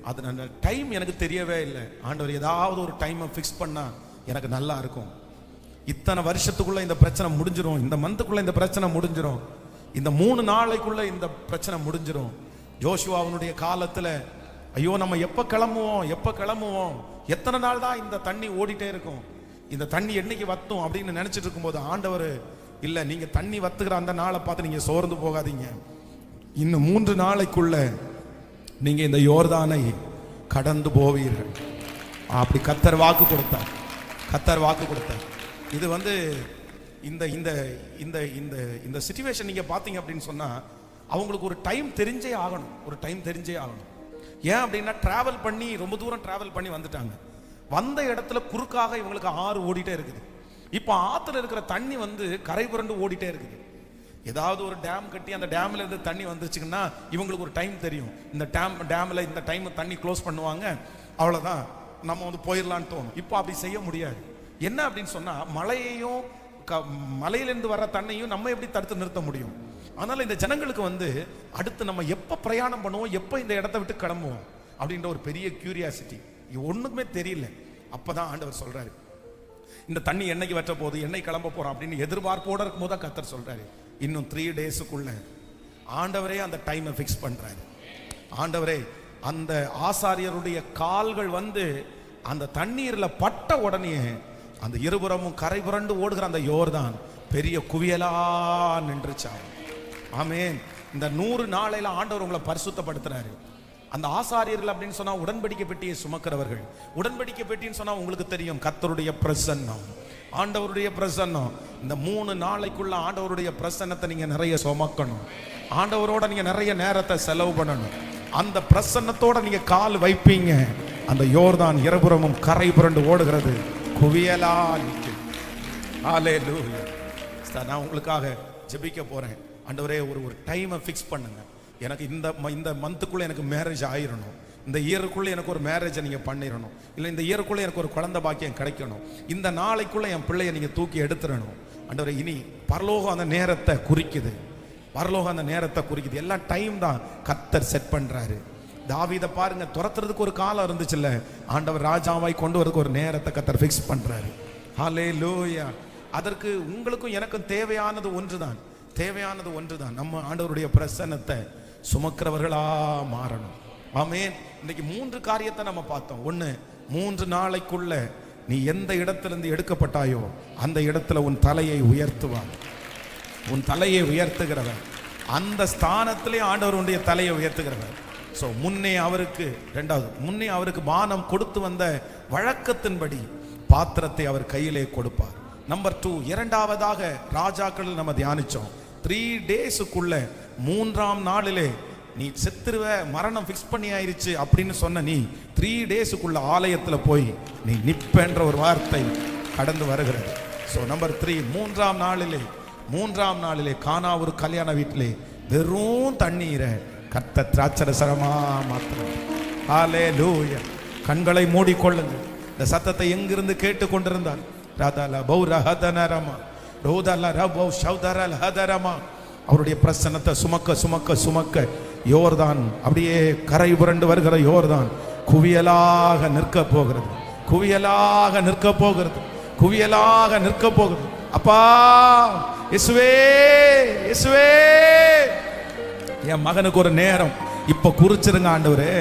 அது டைம் எனக்கு தெரியவே இல்லை. ஆண்டவர் ஏதாவது ஒரு டைமை ஃபிக்ஸ் பண்ணா எனக்கு நல்லா இருக்கும். இத்தனை வருஷத்துக்குள்ள இந்த பிரச்சனை முடிஞ்சிரும், இந்த மந்த்துக்குள்ள இந்த பிரச்சனை முடிஞ்சிரும், இந்த 3 நாளைக்குள்ள இந்த பிரச்சனை முடிஞ்சிரும். யோசுவாவுடைய காலத்துல ஐயோ நம்ம எப்ப கிளம்புவோம், எத்தனை நாள் தான் இந்த தண்ணி ஓடிட்டே இருக்கும், இந்த தண்ணி என்னைக்கு வத்தும் அப்படின்னு நினைச்சிட்டு இருக்கும்போது ஆண்டவர் இல்ல, நீங்க தண்ணி வத்துக்கிற அந்த நாளை பார்த்து நீங்க சோர்ந்து போகாதீங்க, இன்னும் 3 நாளைக்குள்ள நீங்க இந்த யோர்தானை கடந்து போவீர்கள். அப்படி கர்த்தர் வாக்கு கொடுத்தார். இது இந்த இந்த இந்த இந்த இந்த சிச்சுவேஷன் நீங்க பாத்தீங்க அப்படின்னு சொன்னா அவங்களுக்கு ஒரு டைம் தெரிஞ்சே ஆகணும். ஏன் அப்படின்னா டிராவல் பண்ணி ரொம்ப தூரம் டிராவல் பண்ணி வந்துட்டாங்க. வந்த இடத்துல குறுக்காக இவங்களுக்கு ஆறு ஓடிட்டே இருக்குது. இப்போ ஆத்துல இருக்கிற தண்ணி கரை புரண்டு ஓடிட்டே இருக்குது. ஏதாவது ஒரு டேம் கட்டி அந்த டேம்ல இருந்து தண்ணி வந்துச்சுன்னா இவங்களுக்கு ஒரு டைம் தெரியும், இந்த டேம்ல இந்த டைம் தண்ணி க்ளோஸ் பண்ணுவாங்க, அவ்வளவுதான் நம்ம போயிடலான்னு தோணும். இப்போ அப்படி செய்ய முடியாது. என்ன அப்படின்னு சொன்னா மழையையும் மலையிலிருந்து வர்ற தண்ணியும் நம்ம எப்படி தடுத்து நிறுத்த முடியும்? அதனால இந்த ஜனங்களுக்கு அடுத்து நம்ம எப்ப பிரயாணம் பண்ணுவோம், எப்ப இந்த இடத்தை விட்டு கிளம்புவோம் அப்படின்ற ஒரு பெரிய கியூரியாசிட்டி, ஒண்ணுக்குமே தெரியல. அப்பதான் ஆண்டவர் சொல்றாரு, இந்த தண்ணி என்னைக்கு வற்ற போகுது, என்னை கிளம்ப போறோம் அப்படின்னு எதிர்பார்ப்போட இருக்கும் போது கர்த்தர் சொல்றாரு, இன்னும் 3 டேஸுக்குள்ள ஆண்டவரே அந்த டைமை ஃபிக்ஸ் பண்றாரு. ஆண்டவரே அந்த ஆசாரியருடைய கால்கள் அந்த தண்ணீர்ல பட்ட உடனே அந்த இருபுறமும் கரை புரண்டு ஓடுகிற அந்த யோர்தான் பெரிய குவியலா நின்றுச்சான். ஆமென். இந்த 100 நாளையில ஆண்டவர் உங்களை பரிசுத்தப்படுத்துறாரு. அந்த ஆசாரியர்கள் அப்படின்னு சொன்னா உடன்படிக்கை பெட்டியை சுமக்கிறவர்கள். உடன்படிக்கை பெட்டின்னு சொன்னா உங்களுக்கு தெரியும், கர்த்தருடைய பிரசன்னம், ஆண்டவருடைய பிரசன்னம். இந்த 3 நாளைக்குள்ள ஆண்டவருடைய பிரசன்னத்தை நீங்க நிறைய சுமக்கணும். ஆண்டவரோட நீங்க நிறைய நேரத்தை செலவு பண்ணணும். அந்த பிரசன்னத்தோட நீங்க கால் வைப்பீங்க, அந்த யோர்தான் இருபுறமும் கரை புரண்டு ஓடுகிறது, குவியலா நிற்கும். ஹல்லேலூயா. நான் உங்களுக்காக ஜெபிக்க போறேன். ஆண்டவரே ஒரு டைமை ஃபிக்ஸ் பண்ணுங்க. எனக்கு இந்த மந்த்துக்குள்ள எனக்கு மேரேஜ் ஆயிரணும், இந்த இயருக்குள்ள எனக்கு ஒரு மேரேஜை நீங்க பண்ணிடணும், இல்லை இந்த இயருக்குள்ள எனக்கு ஒரு குழந்தை பாக்கியம் கிடைக்கணும், இந்த நாளைக்குள்ள என் பிள்ளைய நீங்க தூக்கி எடுத்துடணும். ஆண்டவரே இனி பரலோகம் அந்த நேரத்தை குறிக்குது, எல்லாம் டைம் தான் கர்த்தர் செட் பண்றாரு. தாவீதை பாருங்க, துரத்துறதுக்கு ஒரு காலம் இருந்துச்சுல்ல, ஆண்டவர் ராஜாவாய் கொண்டு வரதுக்கு ஒரு நேரத்தை கர்த்தர் ஃபிக்ஸ் பண்றாரு. ஹல்லேலூயா. அதற்கு உங்களுக்கும் எனக்கும் தேவையானது ஒன்றுதான், நம்ம ஆண்டவருடைய பிரசன்னத்தை சுமக்கிறவர்களா மாறணும். ஆமென். இன்னைக்கு 3 காரியத்தை நம்ம பார்த்தோம். 1, 3 நாளைக்குள்ள நீ எந்த இடத்திலிருந்து எடுக்கப்பட்டாயோ அந்த இடத்துல உன் தலையை உயர்த்துவார். உன் தலையை உயர்த்துகிறவர், அந்த ஸ்தானத்திலே ஆண்டவருடைய தலையை உயர்த்துகிறவர். சோ முன்னே அவருக்கு பானம் கொடுத்து வந்த வழக்கத்தின்படி பாத்திரத்தை அவர் கையிலே கொடுப்பார். நம்பர் 2, இரண்டாவதாக ராஜாக்கள் நம்ம தியானிச்சோம். 3 டேஸுக்குள்ள 3ஆம் நாளிலே நீ செத்துருவ, மரணம் ஃபிக்ஸ் பண்ணி ஆயிருச்சு அப்படின்னு சொன்ன நீ 3 டேஸுக்குள்ள ஆலயத்துல போய் நீ நிப்பென்ற ஒரு வார்த்தை கடந்து வருகிறது. ஸோ நம்பர் 3, மூன்றாம் நாளிலே கானா ஒரு கல்யாண வீட்டிலே வெறும் தண்ணீரை கர்த்தர் திராட்சரசரமா மாத்திரம். ஹல்லேலூயா. கண்களை மூடிக்கொள்ளுங்கள். இந்த சத்தத்தை எங்கிருந்து கேட்டுக்கொண்டிருந்தார் அவருடைய பிரசன்னத்தை சுமக்க சுமக்க சுமக்க யோர்தான் அப்படியே கரை புரண்டு வருகிற யோர்தான் குவியலாக நிற்க போகிறது, குவியலாக நிற்க போகிறது, குவியலாக நிற்க போகிறது. அப்பா இயேசுவே, இயேசுவே, என் மகனுக்கு ஒரு நேரம் இப்ப குறிச்சிருங்க ஆண்டவரே.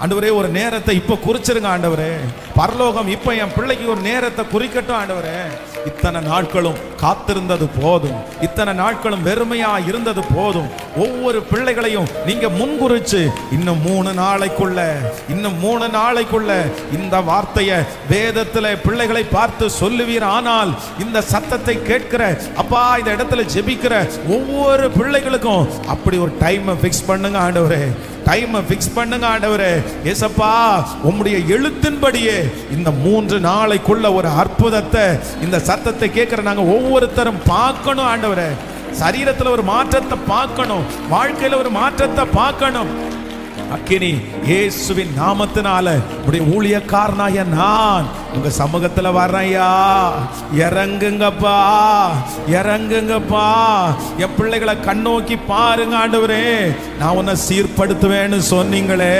ஆண்டவரே, ஒரு நேரத்தை இப்ப குறிச்சிருங்க ஆண்டவரே. பரலோகம் இப்ப என் பிள்ளைக்கு ஒரு நேரத்தை குறிக்கட்டும் ஆண்டவரே. இத்தனை நாட்களும் காத்திருந்தது போதும், இத்தனை நாட்களும் வெறுமையா இருந்தது போதும். ஒவ்வொரு பிள்ளைகளையும் நீங்க முன்குறிச்சு இன்னும் 3 நாளைக்குள்ள இந்த வார்த்தையை வேதத்துல பிள்ளைகளை பார்த்து சொல்லுவீர். ஆனால் இந்த சத்தத்தை கேட்கிற அப்பா, இந்த இடத்துல ஜெபிக்கிற ஒவ்வொரு பிள்ளைகளுக்கும் அப்படி ஒரு டைமை ஃபிக்ஸ் பண்ணுங்க ஆண்டவரே, டைமை ஃபிக்ஸ் பண்ணுங்க ஆண்டவரே. ஏசப்பா, உம்முடைய எழுத்தின்படியே இந்த 3 நாளைக்குள்ள ஒரு அற்புதத்தை, இந்த சத்தத்தை கேட்கிற நாங்க ஒவ்வொருத்தரும் பார்க்கணும் ஆண்டவரே. சரீரத்துல ஒரு மாற்றத்தை பார்க்கணும், வாழ்க்கையில ஒரு மாற்றத்தை பார்க்கணும். அக்கினி இயேசுவின் நாமத்தினால உடைய ஊழியக்காரனாய நான் உங்க சமூகத்துல வர்றையா. இறங்குங்கப்பா, இறங்குங்கப்பா. என் பிள்ளைகளை கண்ணோக்கி பாருங்க ஆண்டவரே. நான் உன்னை சீர்படுத்துவேன்னு சொன்னீங்களே,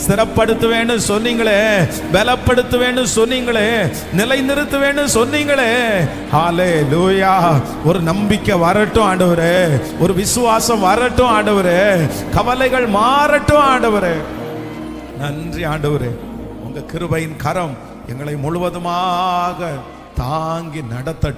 ஸ்திரப்படுத்துவேன்னு சொன்னீங்களே, பலப்படுத்துவேன்னு சொன்னீங்களே, நிலைநிறுத்துவேன்னு சொன்னீங்களே. ஹல்லேலூயா. ஒரு நம்பிக்கை வரட்டும் ஆண்டவரே, ஒரு விசுவாசம் வரட்டும் ஆண்டவரே, கவலைகள் மாறட்டும் ஆண்டவரே. நன்றி ஆண்டவரே. உங்க கிருபையின் கரம் எங்களை முழுவதுமாக தாங்கி நடத்தட்டும்.